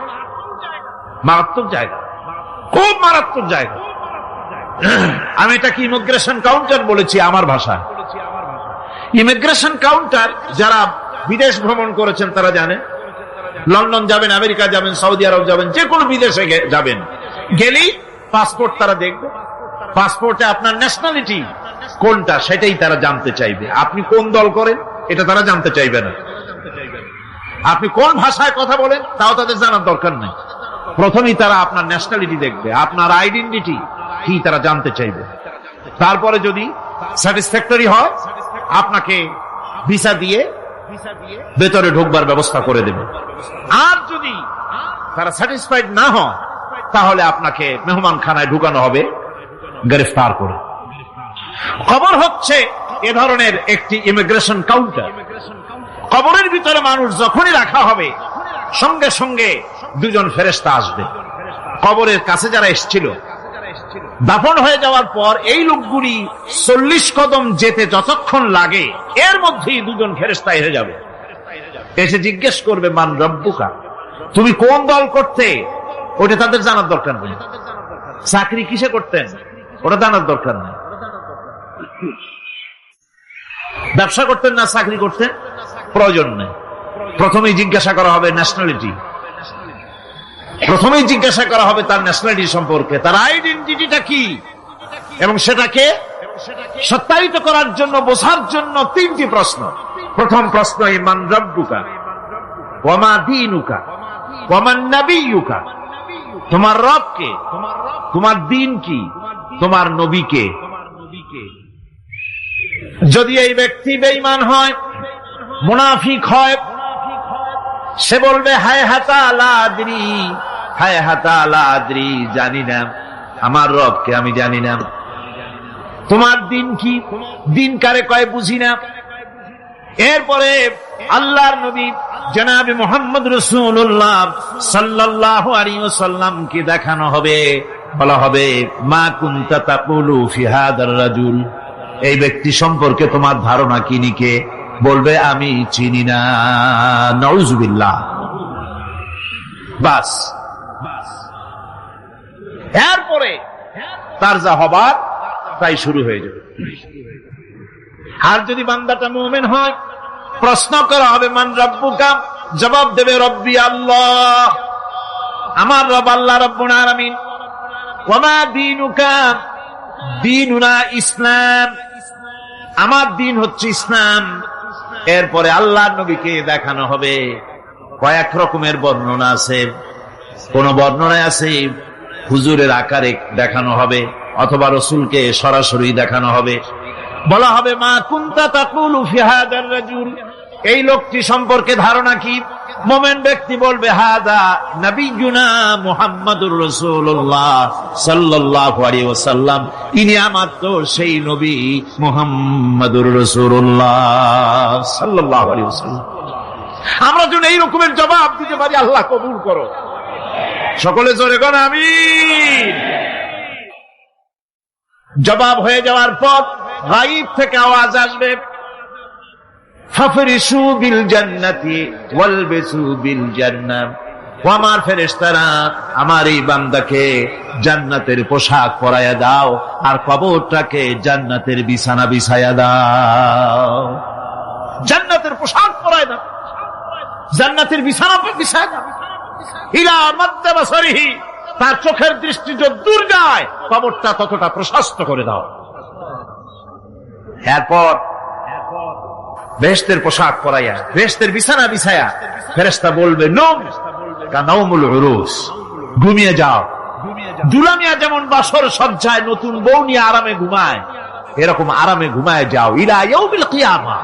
মারাত্মক জায়গা, খুব মারাত্মক জায়গা। আমি এটাকে ইমিগ্রেশন কাউন্টার বলেছি আমার ভাষায়। ইমিগ্রেশন কাউন্টার যারা বিদেশ ভ্রমণ করেছেন তারা জানেন। লন্ডন যাবেন, আমেরিকা যাবেন, সৌদি আরব যাবেন, যে কোনো বিদেশে যাবেন, গেলেই পাসপোর্ট তারা দেখবে। পাসপোর্টে আপনার ন্যাশনালিটি কোনটা সেটাই তারা জানতে চাইবে। আপনি কোন দল করেন এটা তারা জানতে চাইবে না। আপনি কোন ভাষায় কথা বলেন তাও তাদের জানার দরকার নেই। প্রথমেই তারা আপনার ন্যাশনালিটি দেখবে, আপনার আইডেন্টিটি কি তারা জানতে চাইবে। তারপরে যদি স্যাটিসফ্যাক্টরি হয়, আপনাকে ভিসা দিয়ে ভেতরে ঢোকবার ব্যবস্থা করে দেবে। আর যদি তারা স্যাটিসফাইড না হয়, তাহলে আপনাকে মেহমানখানায় ঢুকানো হবে গ্রেফতার করে। কবর হচ্ছে এ ধরনের একটি ইমিগ্রেশন কাউন্টার। কবরের ভিতরে মানুষ যখনই রাখা হবে, সঙ্গে সঙ্গে দুজন ফেরেশতা আসবে। কবরের কাছে যারা এসেছিল, দাফন হয়ে যাওয়ার পর এই লোকগুলি 40 কদম যেতে যতক্ষণ লাগে, এর মধ্যেই দুজন ফেরেশতা এসে যাবে। এসে জিজ্ঞেস করবে, মান রব্বুকা, তুমি কোন দল করতে? ওটা তাদের জানার দরকার নেই। চাকরি কিসে করতেন ওটা জানার দরকার নেই। ব্যবসা করতেন না চাকরি করতেন, প্রয়োজন নেই। প্রথমেই জিজ্ঞাসা করা হবে ন্যাশনালিটি, প্রথমেই জিজ্ঞাসা করা হবে তার ন্যাশনালিটি সম্পর্কে, তার আইডেন্টিটিটা কি, এবং সেটাকে সত্যায়িত করার জন্য, বোঝার জন্য 3টি প্রশ্ন। প্রথম প্রশ্ন, মান রব্বুকা ওয়া মা দীনুকা ওয়া মান নাবিয়্যুকা, তোমার রব কে, তোমার দিন কি, তোমার নবী কে। যদি এই ব্যক্তি বেঈমান হয়, মুনাফিক হয়, সে বলবে হায় হাতা লা আদরি, হায় হাতা লা আদরি, জানি না আমার রবকে, আমি জানি না। তোমার দিন কি, দিন কারে কয় বুঝি না। এরপরে আল্লাহর নবী জনাবে মুহাম্মদ রাসূলুল্লাহ সাল্লাল্লাহু আলাইহি ওয়াসাল্লাম কে দেখানো হবে, বলা হবে মা কুনতা তাকুলু ফি হাদার রাজুল, এই ব্যক্তি সম্পর্কে তোমার ধারণা কি নিকে, বলবে আমি চিনি না। নাউযুবিল্লাহ। বাস, এরপরে তার যা হবার তাই শুরু হয়ে যাবে। আর যদি বান্দাটা মুমিন হয়, প্রশ্ন করা হবে মান রাব্বুকা, জবাব দেবে রব্বি আল্লাহ, আমার রব আল্লাহ রাব্বুল আলামিন। ওয়া মা দীনুকা, দীনুনা ইসলাম, আমার দিন হচ্ছে ইসলাম। এরপরে আল্লাহর নবীকে দেখানো হবে। কয়েক রকমের বর্ণনা আছে, কোন বর্ণনায় আছে হুজুরের আকারে দেখানো হবে, অথবা রাসূলকে সরাসরি দেখানো হবে। বলা হবে মা কুনতা তাকুলু ফি হাদার রাজুল, এই লোকটি সম্পর্কে ধারণা কি? মুমিন ব্যক্তি বলবে হাদা নবিয়ুনা মুহাম্মাদুর রাসূলুল্লাহ সাল্লাল্লাহু আলাইহি ওয়াসাল্লাম, ইনি আমার তো সেই নবী মুহাম্মাদুর রাসূলুল্লাহ সাল্লাল্লাহু আলাইহি ওয়াসাল্লাম। আমরা যদি এই রকমের জবাব দিতে পারি, আল্লাহ কবুল করো। সকলে জোরে কোন আমিন। জবাব হয়ে যাওয়ার পর গায়ব থেকে আওয়াজ আসবে, ফাফরিশু বিল জান্নাতি ওয়ালবিসু বিল জান্নাহ, ও আমার ফেরেশতারা, আমার এই বান্দাকে জান্নাতের পোশাক পরাইয়া দাও, আর কবরটাকে জান্নাতের বিছানা বিছাইয়া দাও। জান্নাতের পোশাক পরাইয়া দাও, জান্নাতের বিছানা বিছাইয়া দাও। ইলা মাদ্দা বাসারিহি, তার চোখের দৃষ্টি যত দূর যায়, কবরটা ততটা প্রশস্ত করে দাও। এরপর বেহেশতের পোশাক পরাইয়া, বেহেশতের বিছানা বিছায়া ফেরেশতা বলবে নম কানাউমুল উরুস, ঘুমিয়ে যাও। দুলামিয়া যেমন বাসর সজ্জায় নতুন বউ নিয়ে আরামে ঘুমায়, এরকম আরামে ঘুমায় যাও। ইলা ইয়াউমিল কিয়ামা,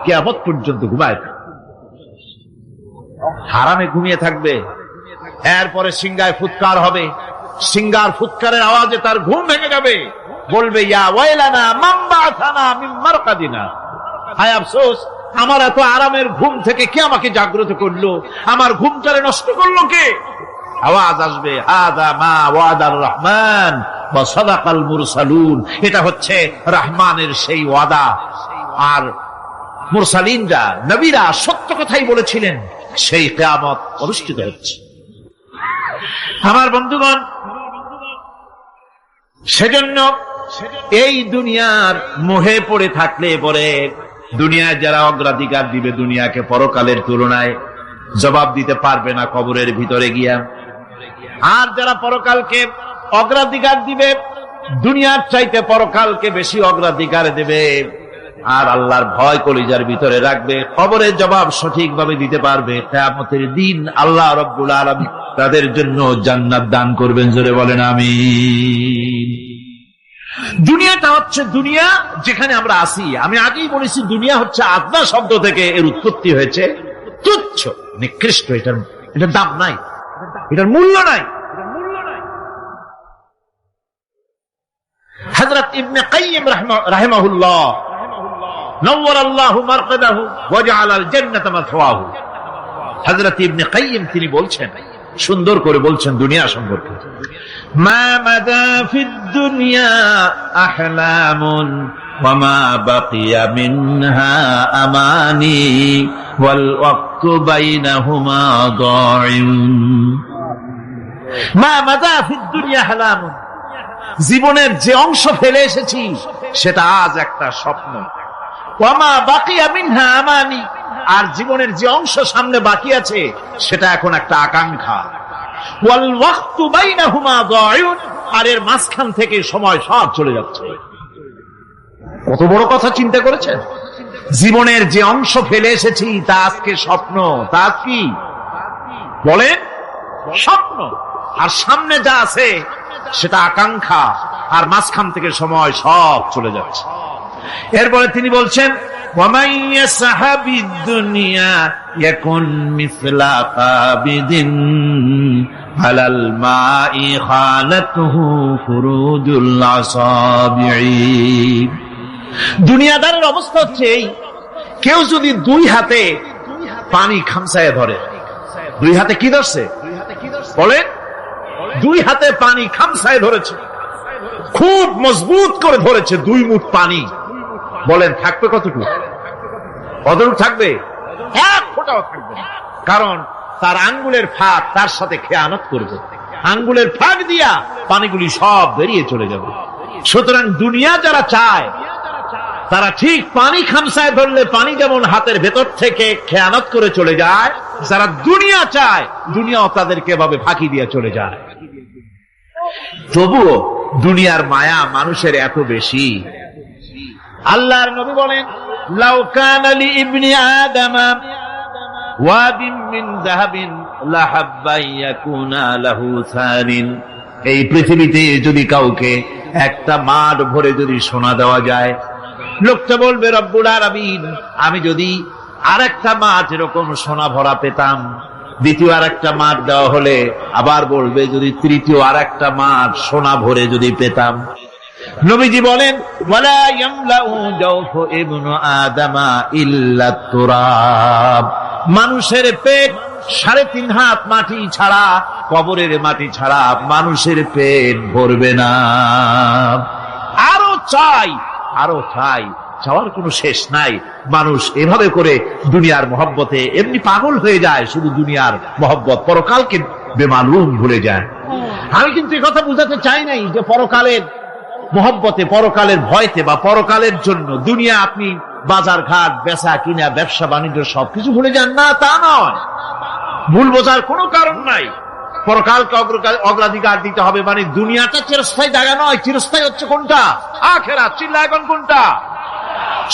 কিয়ামত পর্যন্ত ঘুমায় থাকবে, আরামে ঘুমিয়ে থাকবে। এরপরে সিংহায় ফুৎকার হবে, সিংহার ফুৎকারের আওয়াজে তার ঘুম ভেঙে যাবে। বলবে ইয়া ওয়াইলানা মান বা'আথানা মিন মারকাদিনা, হায় আফসোস, আমার এত আরামের ঘুম থেকে কে আমাকে জাগ্রত করলো, আমার ঘুমটারে নষ্ট করলো কে? আওয়াজ আসবে হাযা মা ওয়াদার রহমান ওয়া সাদাকাল মুরসালুন, এটা হচ্ছে রহমানের সেই ওয়াদা, আর মুরসালিনরা নবীরা সত্য কথাই বলেছিলেন, সেই কিয়ামত অনুষ্ঠিত হচ্ছে। আমার বন্ধুগণ, সেজন্য এই দুনিয়ার মোহে পড়ে থাকলে পরে দুনিয়ায় যারা অগ্রাধিকার দিবে দুনিয়াকে পরকালের তুলনায়, জবাব দিতে পারবে না কবরের ভিতরে গিয়া। আর যারা পরকালকে অগ্রাধিকার দিবে, দুনিয়ার চাইতে পরকালকে বেশি অগ্রাধিকার দেবে, আর আল্লাহর ভয় কলিজার ভিতরে রাখবে, কবরের জবাব সঠিকভাবে দিতে পারবে, কিয়ামতের দিন আল্লাহ রাব্বুল আলামিন তাদের জন্য জান্নাত দান করবেন। জোরে বলেন আমিন। দুনিয়াটা হচ্ছে দুনিয়া যেখানে আমরা আছি। আমি আগেই বলেছি, দুনিয়া হচ্ছে আদনা শব্দ থেকে এর উৎপত্তি হয়েছে। তুচ্ছ, নিকৃষ্ট, এটার দাম নাই, এটার মূল্য নাই। হযরত ইবনে কাইয়িম রাহিমাহুল্লাহ নওয়ারাল্লাহু মারকাদাহু ওয়া জাআলাল জান্নাতা মাথওয়াহু, হযরত ইবনে কাইয়িম তিনি বলছেন, সুন্দর করে বলছেন দুনিয়া সম্পর্কে, মা মাদা ফিদ দুনিয়া আহলামুন ওয়া মা বাকিয়া মিনহা আমানি ওয়াল ওয়াক্তু বাইনাহুমা দাইউন। মা মাদা ফিদ দুনিয়া আহলামুন, জীবনের যে অংশ ফেলে এসেছি সেটা আজ একটা স্বপ্ন। ওয়া মা বাকিয়া মিনহা আমানি, আর জীবনের যে অংশ সামনে বাকি আছে সেটা এখন একটা আকাঙ্ক্ষা। ওয়াল ওয়াক্তু বাইনাহুমা দাইউন, আর এর মাঝখান থেকে সময় সব চলে যাচ্ছে। কত বড় কথা চিন্তা করেছেন? জীবনের যে অংশ ফেলে এসেছি তা আজকে স্বপ্ন, তা কি বলেন? স্বপ্ন। আর সামনে যা আছে সেটা আকাঙ্ক্ষা, আর মাঝখান থেকে সময় সব চলে যাচ্ছে। এরপরে তিনি বলছেন وَمَنْ يَسْعَ بِالدُّنْيَا يَكُنْ مِثْلَ قَابِضٍ عَلَى الْمَاءِ خَالَتْهُ فُرُوجُ الْأَصَابِعِ। দুনিয়াদারের অবস্থা হচ্ছে এই, কেউ যদি দুই হাতে পানি খামসায় ধরে, দুই হাতে কি ধরছে বলেন? দুই হাতে পানি খামসায় ধরেছে, খুব মজবুত করে ধরেছে, 2 মুঠ পানি। বলেন থাকবে কতটুকু? কতটুকু থাকবে? 1 ফোঁটাও থাকবে না, কারণ তার আঙ্গুলের ফাঁক তার সাথে খেয়ানত করবে, আঙ্গুলের ফাঁক দিয়া পানিগুলি সব বেরিয়ে চলে যাবে। সুতরাং দুনিয়া যারা চায় তারা ঠিক পানি খামসায় ধরলে পানি যেমন হাতের ভেতর থেকে খেয়ানত করে চলে যায়, যারা দুনিয়া চায় দুনিয়াও তাদেরকে এভাবে ফাঁকি দিয়ে চলে যায়। তবুও দুনিয়ার মায়া মানুষের এত বেশি। আল্লাহর নবী বলেন, লাউ কানা লি ইবনি আদামা ওয়াদিন মিন যাহাবিন লাহাব্বা ইয়াকুনা লাহু সানিন। এই পৃথিবীতে যদি কাউকে একটা মাঠ ভরে যদি সোনা দেওয়া যায়, লোকটা বলবে রব্বুল আলামিন, আমি যদি আরেকটা মাঠ এরকম সোনা ভরা পেতাম। দ্বিতীয় আরেকটা মাঠ দেওয়া হলে আবার বলবে যদি তৃতীয় আরেকটা মাঠ সোনা ভরে যদি পেতাম। নবীজি বলেন, ওয়ালা ইয়ামলাউ জাওফু ইবনু আদামা ইল্লা তুরাব। মানুষের পেট 3.5 হাত মাটি ছাড়া, কবরের মাটি ছাড়া মানুষের পেট ভরবে না। আরো চাই, আরো চাই, চাওয়ার কোনো শেষ নাই। মানুষ এভাবে করে দুনিয়ার মহব্বতে এমনি পাগল হয়ে যায়, শুধু দুনিয়ার মহব্বত, পরকালকে বেমালুম ভুলে যায়। আমি কিন্তু এই কথা বুঝাতে চাই নাই যে পরকালের মহব্বতে, পরকালের ভয়তে বা পরকালের জন্য দুনিয়া আপনি বাজার ঘাট, বেচা কিনা, ব্যবসা বাণিজ্য সবকিছু ভুলে যান না, তা নয়। ভুল বোঝার কোনো কারণ নাই। পরকালকে অগ্রাধিকার দিতে হবে, মানে দুনিয়াটা চিরস্থায়ী জায়গা নয়। চিরস্থায়ী হচ্ছে কোনটা? আখিরাত। চিল্লা এখন কোনটা?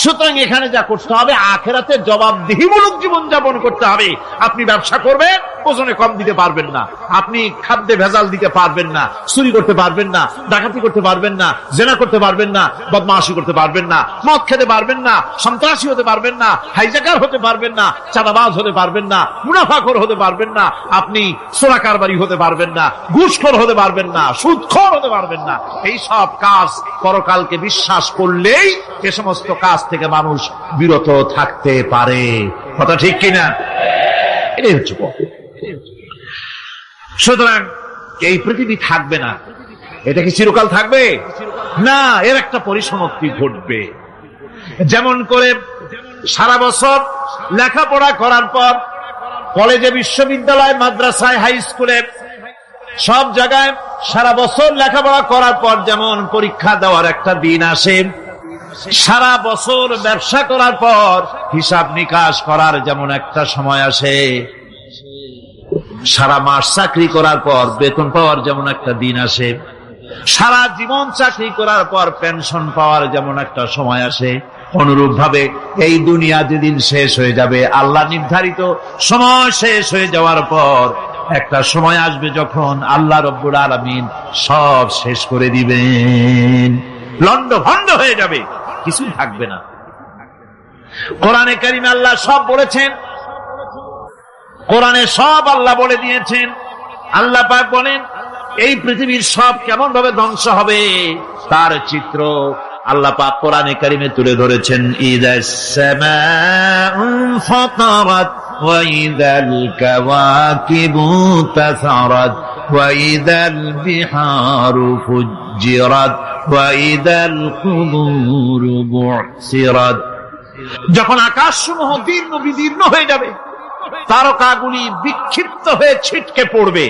সুতরাং এখানে যা করতে হবে, আখিরাতের জবাবদিহিমূলক জীবনযাপন করতে হবে। আপনি ব্যবসা করবেন, ওজনে কম দিতে পারবেন না। আপনি খাদ্যে ভেজাল দিতে পারবেন না, চুরি করতে পারবেন না, ডাকাতি করতে পারবেন না, জেনা করতে পারবেন না, বদমাশি করতে পারবেন না, মদ খেতে পারবেন না, সন্ত্রাসী হতে পারবেন না, হাইজ্যাকার হতে পারবেন না, চাঁদাবাজ হতে পারবেন না, মুনাফাখোর হতে পারবেন না, আপনি চোরা কারবারি হতে পারবেন না, ঘুষখোর হতে পারবেন না, সুদখোর হতে পারবেন না। এই সব কাজ পরকালকে বিশ্বাস করলেই এ সমস্ত কাজ থেকে মানুষ বিরত থাকতে পারে। কথা ঠিক কিনা? এটাই হচ্ছে। সুতরাং এই পৃথিবী থাকবে না, এটা কি চিরকাল থাকবে? না, এর একটা পরিসমাপ্তি ঘটবে। যেমন করে সারা বছর লেখাপড়া করার পর কলেজে, বিশ্ববিদ্যালয়, মাদ্রাসায়, হাই স্কুলে, সব জায়গায় সারা বছর লেখাপড়া করার পর যেমন পরীক্ষা দেওয়ার একটা দিন আসে, সারা বছর ব্যবসা করার পর হিসাব নিকাশ করার যেমন একটা সময় আসে, সারা মাস চাকরি করার পর বেতন পাওয়ার যেমন একটা দিন আসে, সারা জীবন চাকরি করার পর পেনশন পাওয়ার যেমন একটা সময় আসে, অনুরূপ ভাবে এই দুনিয়া যেদিন শেষ হয়ে যাবে, আল্লাহ নির্ধারিত সময় শেষ হয়ে যাওয়ার পর একটা সময় আসবে যখন আল্লাহ রব্বুল আলামিন সব শেষ করে দিবেন, লন্ডভন্ড হয়ে যাবে, কিছু থাকবে না। কোরআনে কারিমে আল্লাহ সব বলেছেন, কোরআনে সব আল্লাহ বলে দিয়েছেন। আল্লাহ পাক বলেন এই পৃথিবীর সব কেমন ভাবে ধ্বংস হবে তার চিত্র আল্লাহ পাক কোরআনে কারিমে তুলে ধরেছেন। ইদাস সামাউ ফাতারাত ওয়া ইদাল কাওয়াকিবু তাসারাত ওয়া ইদাল বিহারু ফুজ্জিরাত ওয়া ইদাল কুবুরু বু'সিরাত। যখন আকাশসমূহ দীর্ণ বিদীর্ণ হয়ে যাবে, তারকাগুলি বিক্ষিপ্ত হয়ে ছিটকে পড়বে,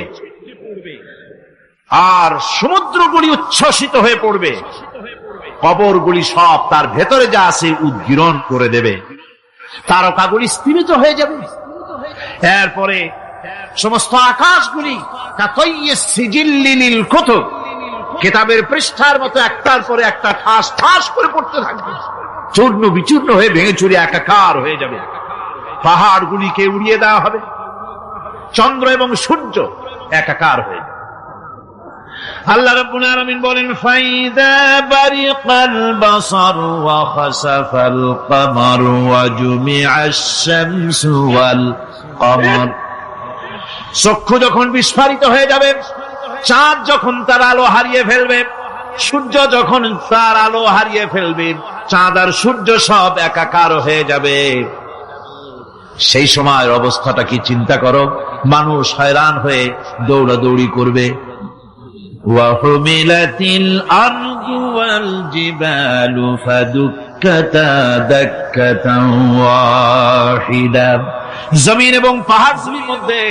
আর সমুদ্রগুলি উচ্ছ্বসিত হয়ে পড়বে, কবরগুলি সব তার ভেতরে যা আছে উদ্গীরণ করে দেবে, তারকাগুলি স্থিমিত হয়ে যাবে। এরপরে সমস্ত আকাশগুলি কিতাবের পৃষ্ঠার মতো একটার পরে একটা ঠাস ঠাস করে পড়তে থাকবে, চূর্ণ বিচূর্ণ হয়ে ভেঙে চুরে একাকার হয়ে যাবে। পাহাড়গুলিকে উড়িয়ে দেওয়া হবে, চন্দ্র এবং সূর্য একাকার হয়ে যাবে। আল্লাহ রাব্বুল আলামিন বলেন ফাইদা বারিকাল বাসার ওয়া খাসাফাল কমার ওয়া জুমিআশ শামসু ওয়াল কমার। চক্ষু যখন বিস্ফারিত হয়ে যাবে, চাঁদ যখন তার আলো হারিয়ে ফেলবে, সূর্য যখন তার আলো হারিয়ে ফেলবে, চাঁদ আর সূর্য সব একাকার হয়ে যাবে, সেই সময়ের অবস্থাটা কি চিন্তা করো। মানুষ হয়রান হয়ে দৌড়াদৌড়ি করবে। ওয়াহুমিলাতিল আরদু ওয়াল জিবালু ফাদুক্কাতা দাক্কাতান ওয়াহিদা। জমিন এবং পাহাড়গুলির মধ্যে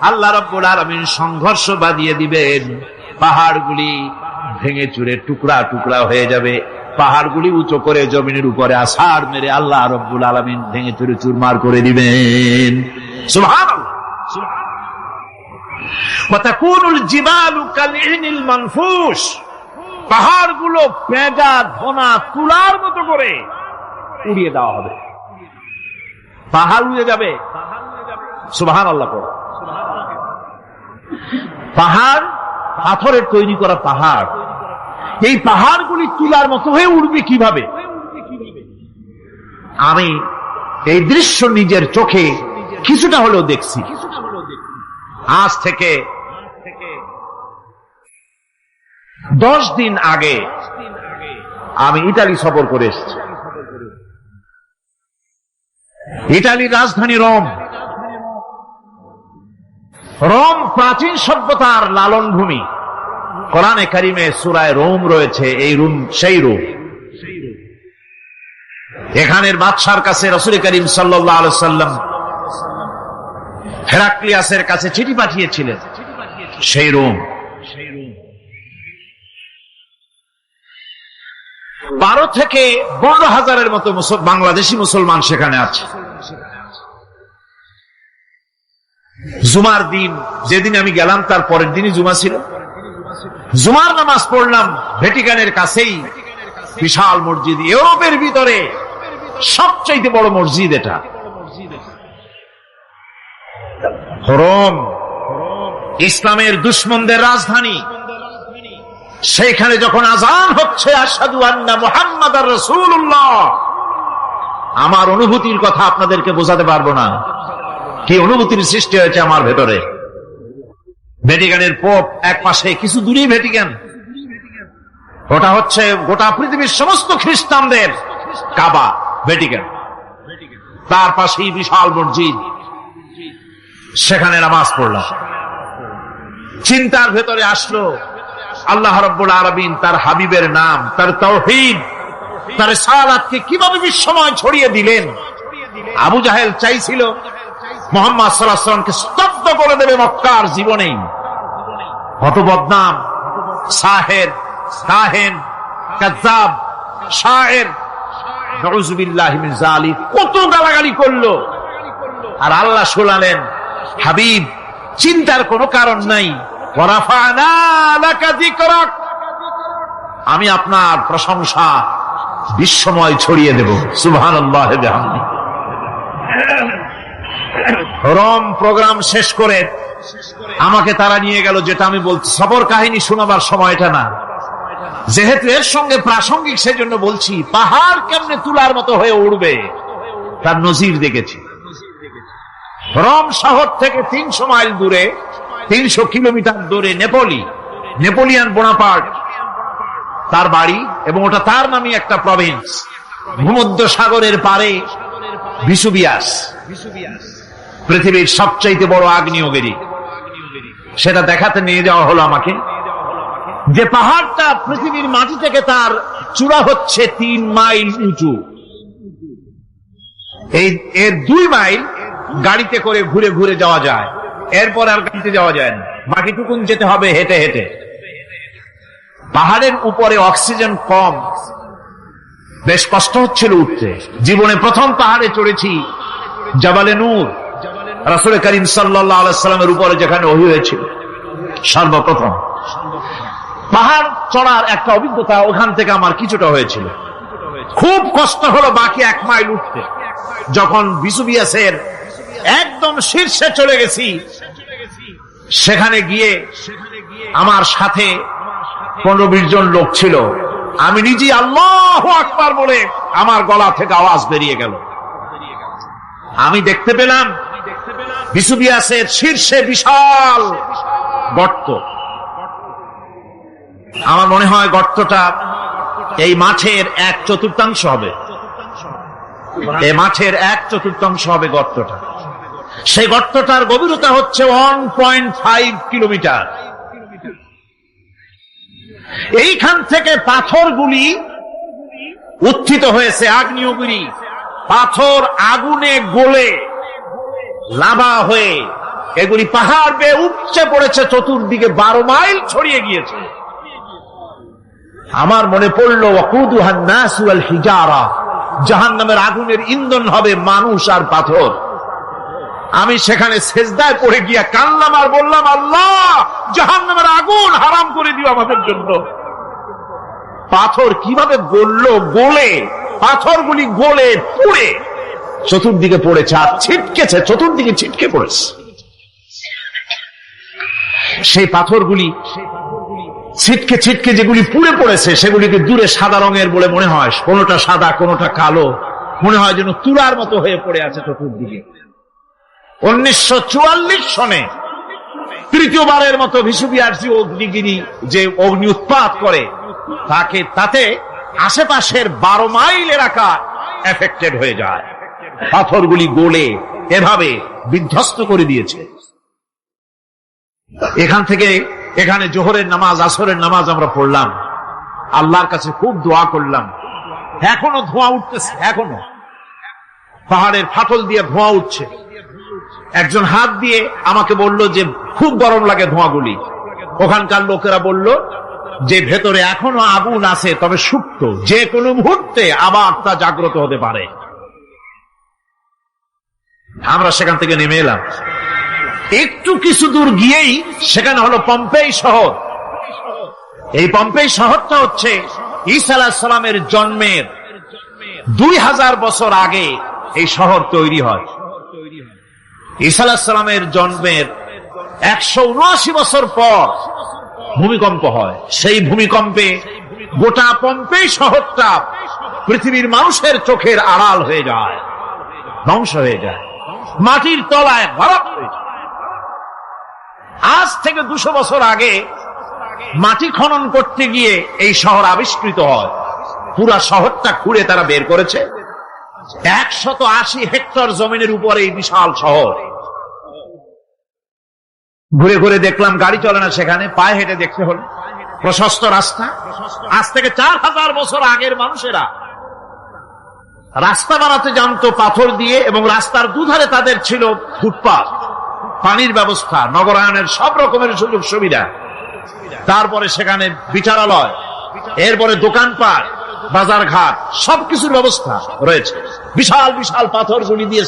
আল্লাহ রাব্বুল আলামিন সংঘর্ষ বাঁধিয়ে দিবেন, পাহাড়গুলি ভেঙে চুরে টুকরা টুকরা হয়ে যাবে, পাহাড়গুলি উঁচু করে জমিনের উপরে আছাড় মেরে আল্লাহ রাব্বুল আলামিন ভেঙে চুরে চুরমার করে দিবেন। সুবহানাল্লাহ। ওয়া তাকুনুল জিবালু কালইনিল মানফুস, পাহাড়গুলো পেঁজা ধোনা তুলার মতো করে উড়িয়ে দেওয়া হবে, পাহাড় উড়ে যাবে। সুবহানাল্লাহ। পাহাড় পাথরের তৈরি করা পাহাড়, এই পাহাড়গুলি তুলার মতো হয়ে উড়বে কিভাবে? আমি এই দৃশ্য নিজের চোখে কিছুটা হলেও দেখছি। আজ থেকে 10 দিন আগে আমি ইতালি সফর করে এসেছি। ইতালির রাজধানী রোম। রোম প্রাচীন সভ্যতার লালন ভূমি। কোরআনে কারিমে সূরায়ে রোম রয়েছে, এই রোম সেই রোম। এখানের বাদশার কাছে রাসূল করিম সাল্লাল্লাহু আলাইহি ওয়াসাল্লাম হেরাক্লিয়াসের কাছে চিঠি পাঠিয়েছিলেন, সেই রোম। 12 থেকে 15 হাজারের মতো বাংলাদেশি মুসলমান সেখানে আছে। জুমার দিন, যেদিন আমি গেলাম তার পরের দিনই জুমা ছিল। জুমার নামাজ পড়লাম ভ্যাটিকানের কাছেই বিশাল মসজিদ, ইউরোপের ভিতরে সবচেয়ে বড় মসজিদ এটা। রোম ইসলামের দুশমনদের রাজধানী। সেইখানে যখন আযান হচ্ছে আশহাদু আন্না মুহাম্মাদার রাসূলুল্লাহ, আমার অনুভূতির কথা আপনাদেরকে বোঝাতে পারবো না, কি অনুভূতির সৃষ্টি হয়েছে আমার ভেতরে। ভ্যাটিকানের পোপ এক পাশে, কিছু দূরেই ভ্যাটিকান, ওটা হচ্ছে গোটা পৃথিবীর সমস্ত খ্রিস্টানদের কাবা, ভ্যাটিকান। তার পাশেই বিশাল মসজিদ, সেখানে নামাজ পড়লাম। চিন্তার ভেতরে আসলো আল্লাহ রাব্বুল আলামিন তার হাবিবের নাম, তার তাওহীদ, তার রিসালাতকে কিভাবে বিশ্বময় ছড়িয়ে দিলেন। আবু জাহেল চাইছিল মুহাম্মদ সাল্লাল্লাহু আলাইহি ওয়াসাল্লামকে স্তব্ধ করে দেবে মক্কার জীবনেই। কত বদনাম, সাহের, কাহেন, কাযযাব, শায়ের, নাউযুবিল্লাহি মিন যালিক, কত গালাগালি করলো। আর আল্লাহ শোনালেন, হাবিব চিন্তার কোনো কারণ নাই, ওয়া রাফা'না লাকা যিকরাক, আমি আপনার প্রশংসা বিশ্বময় ছড়িয়ে দেব। সুবহানাল্লাহি ওয়া বিহামদিহি। রোম প্রোগ্রাম শেষ করে আমাকে তারা নিয়ে গেল, যেটা আমি বলছি সফর কাহিনী শোনাবার সময় এটা না, যেহেতু এর সঙ্গে প্রাসঙ্গিক সেজন্য বলছি। পাহাড় কেমনে তুলার মতো হয়ে উড়বে তার নজির দেখেছি। রোম শহর থেকে 300 মাইল দূরে, 300 কিলোমিটার দূরে নেপোলিয়ান বোনাপার্ট তার বাড়ি, এবং ওটা তার নামে একটা প্রভিন্স। ভূমধ্য সাগরের পারে ভিসুভিয়াস, পৃথিবীর সবচাইতে বড় আগ্নেয়গিরি। সেটা দেখাতে নিয়ে যাওয়া হলো আমাকে, যে পাহাড়টা পৃথিবীর মাটি থেকে তার চূড়া হচ্ছে 3 মাইল উঁচু। এর 2 মাইল গাড়িতে করে ঘুরে ঘুরে যাওয়া যায়, এরপর আর গাড়িতে যাওয়া যায় না, বাকিটুকুন যেতে হবে হেঁটে হেঁটে। পাহাড়ের উপরে অক্সিজেন কম, বেশ কষ্ট হচ্ছিল উঠতে। জীবনে প্রথম পাহাড়ে চড়েছি জাবালে নূর, রাসূল করিম সাল্লাল্লাহু আলাইহি ওয়াসাল্লামের উপরে যেখানে ওহী হয়েছিল সর্বপ্রথম। পাহাড় চড়ার একটা অভিজ্ঞতা ওখান থেকে আমার কিছুটা হয়েছিল। খুব কষ্ট হলো বাকি 1 মাইল উঠতে। যখন ভিসুভিয়াসের একদম শীর্ষে চলে গেছি, সেখানে গিয়ে আমার সাথে 15-20 জন লোক ছিল। আমি নিজে আল্লাহু আকবার বলে আমার গলা থেকে আওয়াজ বেরিয়ে গেল। আমি দেখতে পেলাম ভিসুভিয়াসের শীর্ষে বিশাল গর্ত। আমার মনে হয় গর্তটা এই মাঠের 1/4 হবে। এই মাঠের 1/4 হবে গর্তটা। সেই গর্তটার গভীরতা হচ্ছে 1.5 কিলোমিটার। এইখান থেকে পাথরগুলি উত্থিত হয়েছে, আগ্নেয়গিরি পাথর আগুনে গলে লাভা হয়ে এগুলি পাহাড় বেয়ে উপচে পড়েছে চতুর্দিকে, 12 মাইল ছড়িয়ে গিয়েছে। আমার মনে পড়লো ওয়াকুদুহান নাস ওয়াল হিজারা, জাহান্নামের আগুনের ইন্ধন হবে মানুষ আর পাথর। আমি সেখানে সেজদায় পড়ে গিয়া কান্নাম আর বললাম, আল্লাহ জাহান্নামের আগুন হারাম করে দিও আমাদের জন্য। পাথর কিভাবে গললো, গলে পাথরগুলি গলে পুড়ে চতুর্দিকে পড়েছে আর ছিটকেছে, চতুর্দিকে ছিটকে পড়েছে। সেই পাথরগুলি ছিটকে ছিটকে যেগুলি পুড়ে পড়েছে সেগুলিকে দূরে সাদা রঙের বলে মনে হয়, কোনোটা সাদা কোনোটা কালো, মনে হয় যেন তুলার মতো হয়ে পড়ে আছে চতুর্দিকে। 1944 সনে তৃতীয়বারের মতো ভিসুবিআরসি অগ্নিগিরি যে অগ্নি উৎপাত করে তাতে আশেপাশের 12 মাইল এলাকা এফেক্টেড হয়ে যায়। পাথরগুলি গলে এভাবে বিধ্বস্ত করে দিয়েছে। এখান থেকে এখানে জোহরের নামাজ, আসরের নামাজ আমরা পড়লাম, আল্লাহর কাছে খুব দোয়া করলাম। এখনো ধোঁয়া উঠতেছে, এখনো পাহাড়ের ফাটল দিয়ে ধোঁয়া উঠছে। একজন হাত দিয়ে আমাকে বলল যে খুব গরম লাগে ধোঁয়াগুলি। ওখানকার লোকেরা বলল যে ভেতরে এখনো আগুন আছে, তবে সুপ্ত, যে কোনো মুহূর্তে আবার তা জাগ্রত হতে পারে। আমরা সেখান থেকে নেমে এলাম। একটু কিছু দূর গিয়েই সেখানে হলো পম্পেই শহর। এই পম্পেই শহরটা হচ্ছে ঈসা আলাইহিস সালামের জন্মের 2000 বছর আগে এই শহর তৈরি হয়। ঈসা আলাইহিস সালামের জন্মের 179 বছর পর ভূমিকম্প হয়। সেই ভূমিকম্পে গোটা পম্পেই শহরটা পৃথিবীর মানুষের চোখের আড়াল হয়ে যায়, ধ্বংস হয়ে যায়, মাটির তলায় ভরা হয়ে যায়। আজ থেকে 200 বছর আগে মাটি খনন করতে গিয়ে এই শহর আবিষ্কৃত হয়। পুরা শহরটা খুঁড়ে তারা বের করেছে। 180 হেক্টর জমিনের উপরে এই বিশাল শহর। ঘুরে ঘুরে দেখলাম, গাড়ি চলে না সেখানে, পায়ে হেঁটে দেখতে হল। প্রশস্ত রাস্তা। আজ থেকে 4000 বছর আগের মানুষেরা রাস্তা বানাতে জানতো পাথর দিয়ে, এবং রাস্তার দুধারে তাদের ছিল ফুটপাথ, পানির ব্যবস্থা, নগরায়নের সব রকমের সুযোগ সুবিধা। তারপরে সেখানে বিচারালয়, এরপরে দোকানপাট, বাজার ঘাট, সবকিছুর ব্যবস্থা রয়েছে। বিশাল বিশাল পাথরগুলি দিয়ে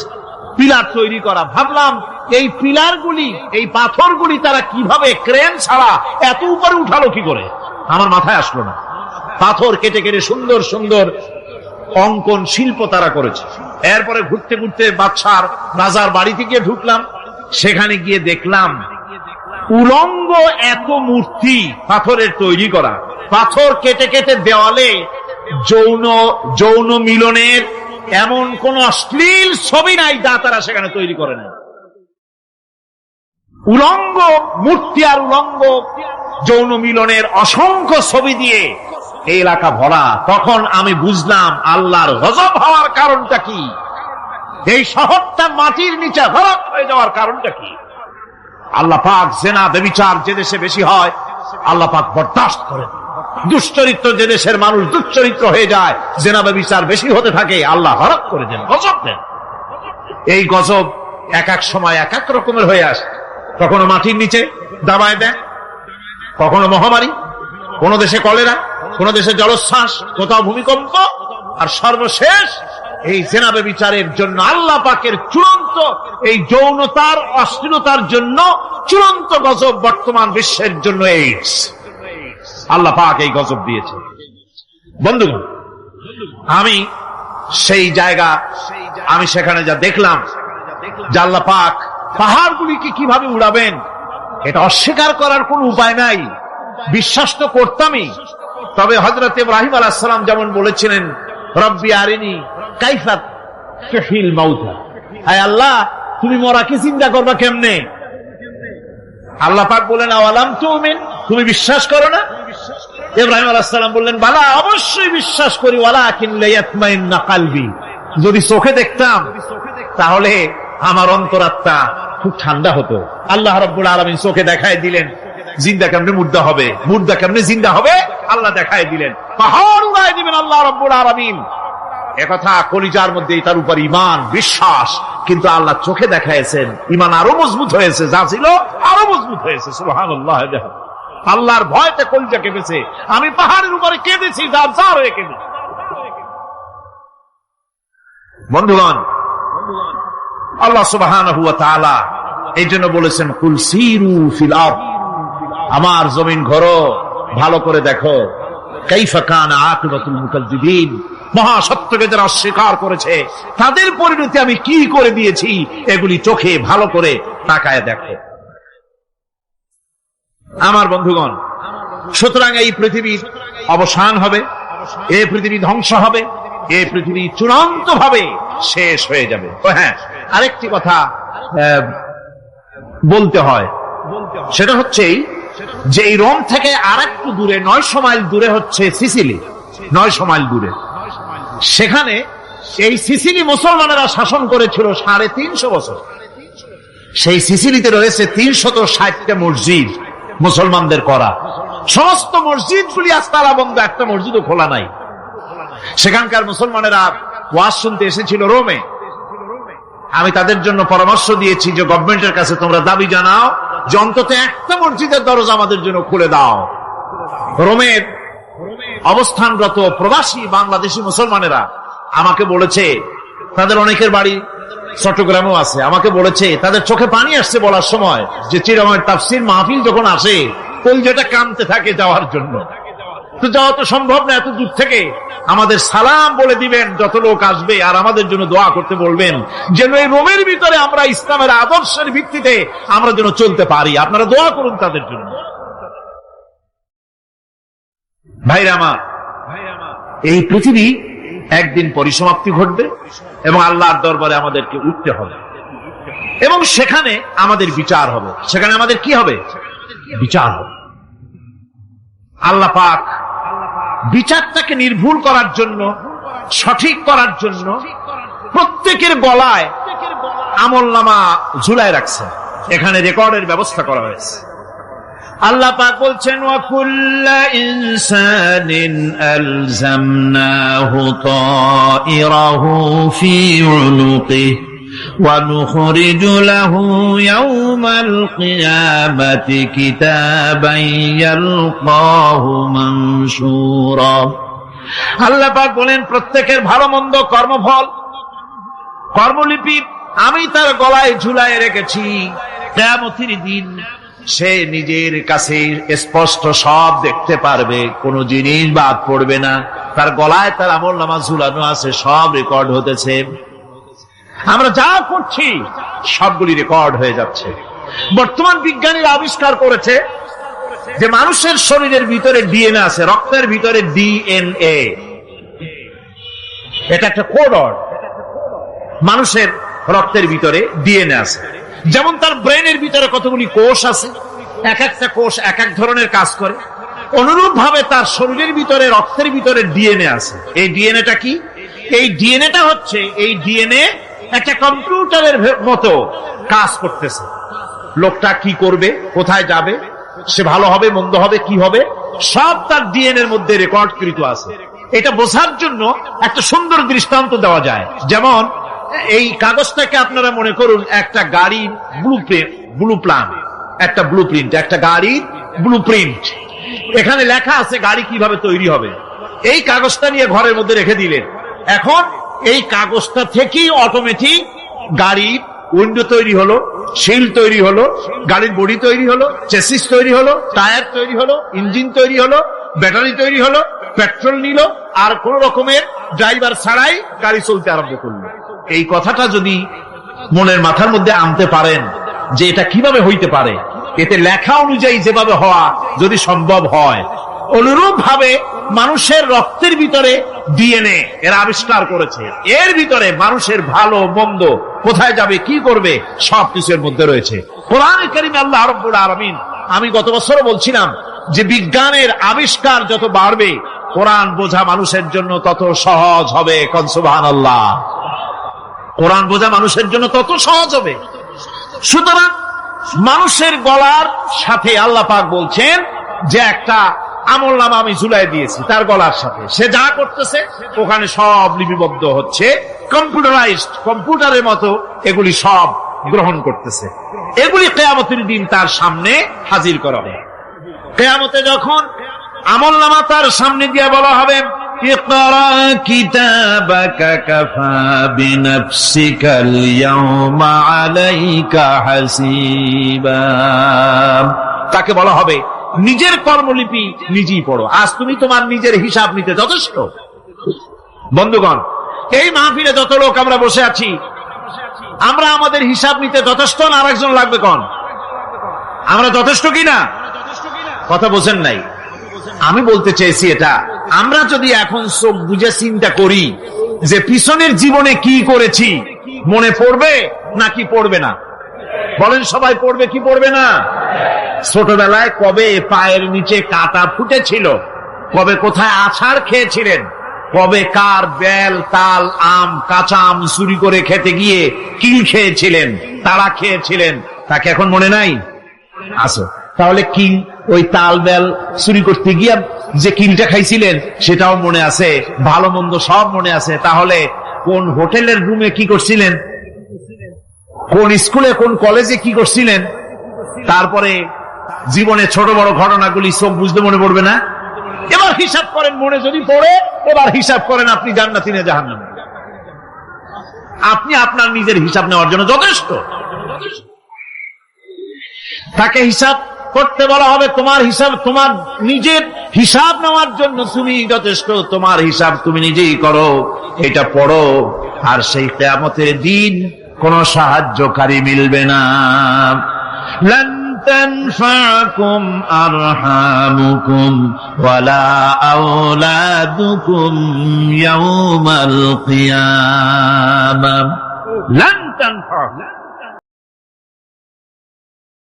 পিলার তৈরি করা। ভাবলাম এই পিলারগুলি, এই পাথরগুলি তারা কিভাবে ক্রেন ছাড়া এত উপরে উঠালো কি করে, আমার মাথায় আসলো না। পাথর কেটে কেটে সুন্দর সুন্দর অঙ্কন শিল্প তারা করেছে। এরপরে ঘুরতে ঘুরতে বাদশার রাজার বাড়িতে গিয়ে ঢুকলাম। সেখানে গিয়ে দেখলাম উলঙ্গ এত মূর্তি পাথরের তৈরি করা। পাথর কেটে কেটে দেওয়ালে যৌন মিলনের এমন কোন অশ্লীল ছবি নাই যা তারা সেখানে তৈরি করে না। উলঙ্গ মূর্তি আর উলঙ্গ যৌন মিলনের অসংখ্য ছবি দিয়ে এই এলাকা ভরা। তখন আমি বুঝলাম আল্লাহর গজব হওয়ার কারণটা কি, এই শহরটা মাটির নিচে ভরাট হয়ে যাওয়ার কারণটা কি। আল্লাহ পাক জেনা ব্যভিচার যে দেশে বেশি হয় আল্লাহ পাক বরদাস্ত করেন। দুশ্চরিত্র যে দেশের মানুষ দুশ্চরিত্র হয়ে যায়, জেনা ব্যভিচার বেশি হতে থাকে, আল্লাহ হরক করে দেন, গজব দেন। এই গজব এক এক সময় এক এক রকমের হয়ে আসে। কখনো মাটির নিচে দাবায় দেয়, কখনো মহামারী, কোন দেশে কলেরা, কোন দেশে জলোচ্ছ্বাস, কোথাও ভূমিকম্প, আর সর্বশেষ এই জেনা ব্যভিচারের জন্য আল্লাহ পাকের চূড়ান্ত, এই যৌনতার অশ্লীলতার জন্য চূড়ান্ত গজব বর্তমান বিশ্বের জন্য এইডস। আল্লাহ পাক এই গজব দিয়েছে। বন্ধুগণ, আমি সেই জায়গা, আমি সেখানে যা দেখলাম যে আল্লাহ পাক পাহাড়গুলিকে কিভাবে উড়াবেন, এটা অস্বীকার করার কোন উপায় নাই। বিশ্বাস তো করতামই, তবে হযরত ইব্রাহিম আলাইহিস সালাম যেমন বলেছিলেন, রব্বি আরিনি কাইফা তুহিল মাউতা, আয় আল্লাহ তুমি মরাকে চিন্তা করবা কেমনে। আল্লাহ পাক বলেন, আওয়ালাম তুমিন, তুমি বিশ্বাস করো না? ইব্রাহিম আলাইহিস সালাম বললেন, বালা, অবশ্যই বিশ্বাস করি, ওয়ালাকিন লিয়াতমাইন্না কলবি, যদি চোখে দেখতাম তাহলে আমার অন্তরাত্মা খুব ঠান্ডা হতো। আল্লাহ রাব্বুল আলামিন চোখে দেখায় দিলেন জিন্দা কেমনে মুর্দা হবে, মুর্দা কেমনে জিন্দা হবে, আল্লাহ দেখায় দিলেন। পাহাড় উড়ায় দিবেন আল্লাহ রাব্বুল আলামিন। একথা কলিজার মধ্যে তার উপর ঈমান, বিশ্বাস, কিন্তু আল্লাহ চোখে দেখাইছেন, ঈমান আরো মজবুত হয়েছে, যা ছিল আরো মজবুত হয়েছে। সুবহানাল্লাহ। আল্লাহর ভয়তে কলিজা কেঁপেছে। আমি পাহাড়ের উপরে কেঁদেছি, জার হয়ে কেঁদেছি। বন্ধুগণ, আল্লাহ সুবহানাহু ওয়া তাআলা এই জন্য বলেছেন, কুল সিরু ফিল আরদ, আমার জমিন ঘোরো, ভালো করে দেখো, কাইফা কানা আকিবাতুল মুকাজ্জিবিন, মহাসত্যকে যারা অস্বীকার করেছে তাদের পরিণতি আমি কি করে দিয়েছি, এগুলি চোখে ভালো করে তাকায় দেখো। আমার বন্ধুগণ, সুতরাং এই পৃথিবীর অবসান হবে, এই পৃথিবী ধ্বংস হবে, এই পৃথিবী চূড়ান্ত ভাবে শেষ হয়ে যাবে। হ্যাঁ, আরেকটি কথা বলতে হয়, সেটা হচ্ছে যে এই রোম থেকে আর একটু দূরে 900 মাইল দূরে হচ্ছে সিসিলি। 900 মাইল দূরে, সেখানে এই সিসিলি মুসলমানেরা শাসন করেছিল 350 বছর। সেই সিসিলিতে রয়েছে 360টা মসজিদ মুসলমানদের করা। সমস্ত মসজিদগুলি আজ তালা বন্ধ, একটা মসজিদও খোলা নাই। সেখানকার মুসলমানেরা ওয়াজ শুনতে এসেছিল রোমে। আমি তাদের জন্য পরামর্শ দিয়েছি যে গভর্নমেন্টের কাছে তোমরা দাবি জানাও যে অন্তত একটা মসজিদের দরজা আমাদের জন্য খুলে দাও। রোমের অবস্থানরত প্রবাসী বাংলাদেশি মুসলমানেরা আমাকে বলেছে, তাদের অনেকের বাড়ি চট্টগ্রামেও আছে, আমাকে বলেছে তাদের চোখে পানি আসছে বলার সময় যে চিরময় তাফসীর মাহফিল যখন আসে কলজাটা কাঁদতে থাকে যাওয়ার জন্য। তো যাওয়া তো সম্ভব না এত দূর থেকে, আমাদের সালাম বলে দিবেন যত লোক আসবে, আর আমাদের জন্য দোয়া করতে বলবেন যেন এই রোমের ভিতরে আমরা ইসলামের আদর্শের ভিত্তিতে আমরা যেন চলতে পারি। আপনারা দোয়া করুন তাদের জন্য। ভাইরা আমার, এই পৃথিবী একদিন পরিসমাপ্তি ঘটবে এবং আল্লাহর দরবারে আমাদেরকে উঠতে হবে এবং সেখানে আমাদের বিচার হবে। সেখানে আমাদের কি হবে? বিচার হবে। আল্লাহ পাক বিচারটাকে নির্ভুল করার জন্য, সঠিক করার জন্য প্রত্যেকের গলায় আমলনামা ঝুলায় রাখছে। এখানে রেকর্ডের ব্যবস্থা করা হয়েছে। আল্লাহ পাক বলছেন, ওয়া কুল্লা ইনসানিন আলজামনাহু তাইরাহু ফি উনুকিহি ওয়া নুখরিজু লাহু ইয়াওমাল কিয়ামাতি কিতাবান ইয়ালকাহু মানশুরা। আল্লাহ পাক বলেন, প্রত্যেকের ভালো মন্দ কর্মফল, কর্মলিপি আমি তার গলায় ঝুলায় রেখেছি। কিয়ামতের দিন সে নিজের কাছে স্পষ্ট সব দেখতে পারবে, কোনো জিনিস বাদ পড়বে না। তার গলায় তার আমলনামা ঝুলানো আছে, সব রেকর্ড হতেছে। আমরা যা করছি সবগুলি রেকর্ড হয়ে যাচ্ছে। বর্তমান বিজ্ঞানীরা আবিষ্কার করেছে যে মানুষের শরীরের ভিতরে ডিএনএ আছে, রক্তের ভিতরে ডিএনএ, এটা একটা কোড। মানুষের রক্তের ভিতরে ডিএনএ আছে। যেমন তার ব্রেনের ভিতরে কতগুলি কোষ আছে, এক একটা কোষ এক এক ধরনের কাজ করে, অনুরূপ ভাবে তার শরীরের ভিতরে রক্তের ভিতরে ডিএনএ আছে। এই ডিএনএটা কি? এই ডিএনএটা হচ্ছে, এই ডিএনএ একটা কম্পিউটারের মতো কাজ করতেছে। লোকটা কি করবে, কোথায় যাবে, সে ভালো হবে মন্দ হবে কি হবে, সব তার ডিএনএ এর মধ্যে রেকর্ডকৃত আছে। এটা বোঝার জন্য একটা সুন্দর দৃষ্টান্ত দেওয়া যায়। যেমন এই কাগজটাকে আপনারা মনে করুন একটা গাড়ির একটা ব্লুপ্রিন্ট, একটা গাড়ির ব্লুপ্রিন্ট। এখানে লেখা আছে গাড়ি কিভাবে তৈরি হবে। এই কাগজটা নিয়ে ঘরের মধ্যে রেখে দিলেন। এখন এই কাগজটা থেকেই অটোমেটিক গাড়ির উইন্ডো তৈরি হলো, শিল তৈরি হলো, গাড়ির বডি তৈরি হলো, চেসিস তৈরি হলো, টায়ার তৈরি হলো, ইঞ্জিন তৈরি হলো, ব্যাটারি তৈরি হলো, পেট্রোল নিল, আর কোন রকমের ড্রাইভার ছাড়াই গাড়ি চলতে আরম্ভ করলো। এই কথাটা যদি মনের মাথার মধ্যে আনতে পারেন যে এটা কিভাবে হইতে পারে, এতে লেখা অনুযায়ী যেভাবে হওয়া যদি সম্ভব হয়, অনুরূপ ভাবে মানুষের রক্তের ভিতরে ডিএনএ এর আবিষ্কার করেছে। এর ভিতরে মানুষের ভালো মন্দ, কোথায় যাবে কি করবে, সবকিছুর মধ্যে রয়েছে। কোরআনে কারীমে আল্লাহ রাব্বুল আলামিন, আমি গত বছর বলছিলাম যে বিজ্ঞানের আবিষ্কার যত বাড়বে কোরআন বোঝা মানুষের জন্য তত সহজ হবে। কোন সুবহানাল্লাহ। কোরআন বোঝা মানুষের জন্য তত সহজ হবে। সুতরাং মানুষের গলার সাথে আল্লাহ পাক বলছেন যে একটা আমলনামা আমি ঝুলাই দিয়েছি তার গলার সাথে, সে যা করতেছে ওখানে সব লিপিবদ্ধ হচ্ছে, কম্পিউটারাইজড, কম্পিউটারের মতো এগুলি সব গ্রহণ করতেছে। এগুলি কিয়ামতের দিন তার সামনে হাজির করা হবে। কিয়ামতে যখন আমলনামা তার সামনে দিয়ে বলা হবে, ইকরা কিতাবাকা কাফা বিনাফসিকাল ইয়াওমা আলাইকা হাসিবা, তাকে বলা হবে নিজের কর্মলিপি নিজেই পড়ো, আজ তুমি তোমার নিজের হিসাব নিতে যথেষ্ট। বন্ধুগণ, এই মাহফিলে যত লোক আমরা বসে আছি, আমরা আমাদের হিসাব নিতে যথেষ্ট না আরেকজন লাগবে? কোন আমরা যথেষ্ট কিনা? কথা বোঝেন নাই। আমি বলতে চেয়েছি এটা, আমরা যদি এখন চোখ বুঝে চিন্তা করি যে পিছনের জীবনে কি করেছি, মনে পড়বে নাকি পড়বে না? বলেন, সবাই পড়বে কি পড়বে না? ছোটবেলায় কবে পায়ের নিচে কাঁটা ফুটেছিল, কবে কোথায় আছাড় খেয়েছিলেন, কবে কার বেল, তাল, আম, কাঁচা আম চুরি করে খেতে গিয়ে কিল খেয়েছিলেন, তাড়া খেয়েছিলেন, তাকে এখন মনে নাই? আছে। তাহলে কিল, ওই তাল বেল চুরি করতে গিয়ে যে কিলটা খাইছিলেন সেটাও মনে আছে, ভালো মন্দ সব মনে আছে। তাহলে কোন হোটেলের রুমে কি করছিলেন, কোন স্কুলে কোন কলেজে কি করছিলেন, তারপরে জীবনে ছোট বড় ঘটনাগুলি সব বুঝতে মনে পড়বে না? এবার হিসাব করেন, মনে যদি পড়ে এবার হিসাব করেন আপনি জান্নাতি না জাহান্নামী। আপনি আপনার নিজের হিসাব নেওয়ার জন্য যথেষ্ট। তাকে হিসাব করতে বলা হবে, তোমার হিসাব, তোমার নিজের হিসাব নেওয়ার জন্য তুমি যথেষ্ট, তোমার হিসাব তুমি নিজেই করো, এটা পড়ো। আর সেই কিয়ামতের দিন কোন সাহায্যকারী মিলবে না। লান তানফাকুম আরহামুকুম ওয়ালা আওলাদুকুম ইয়াওমাল কিয়ামাহ। লান তানফাকুম,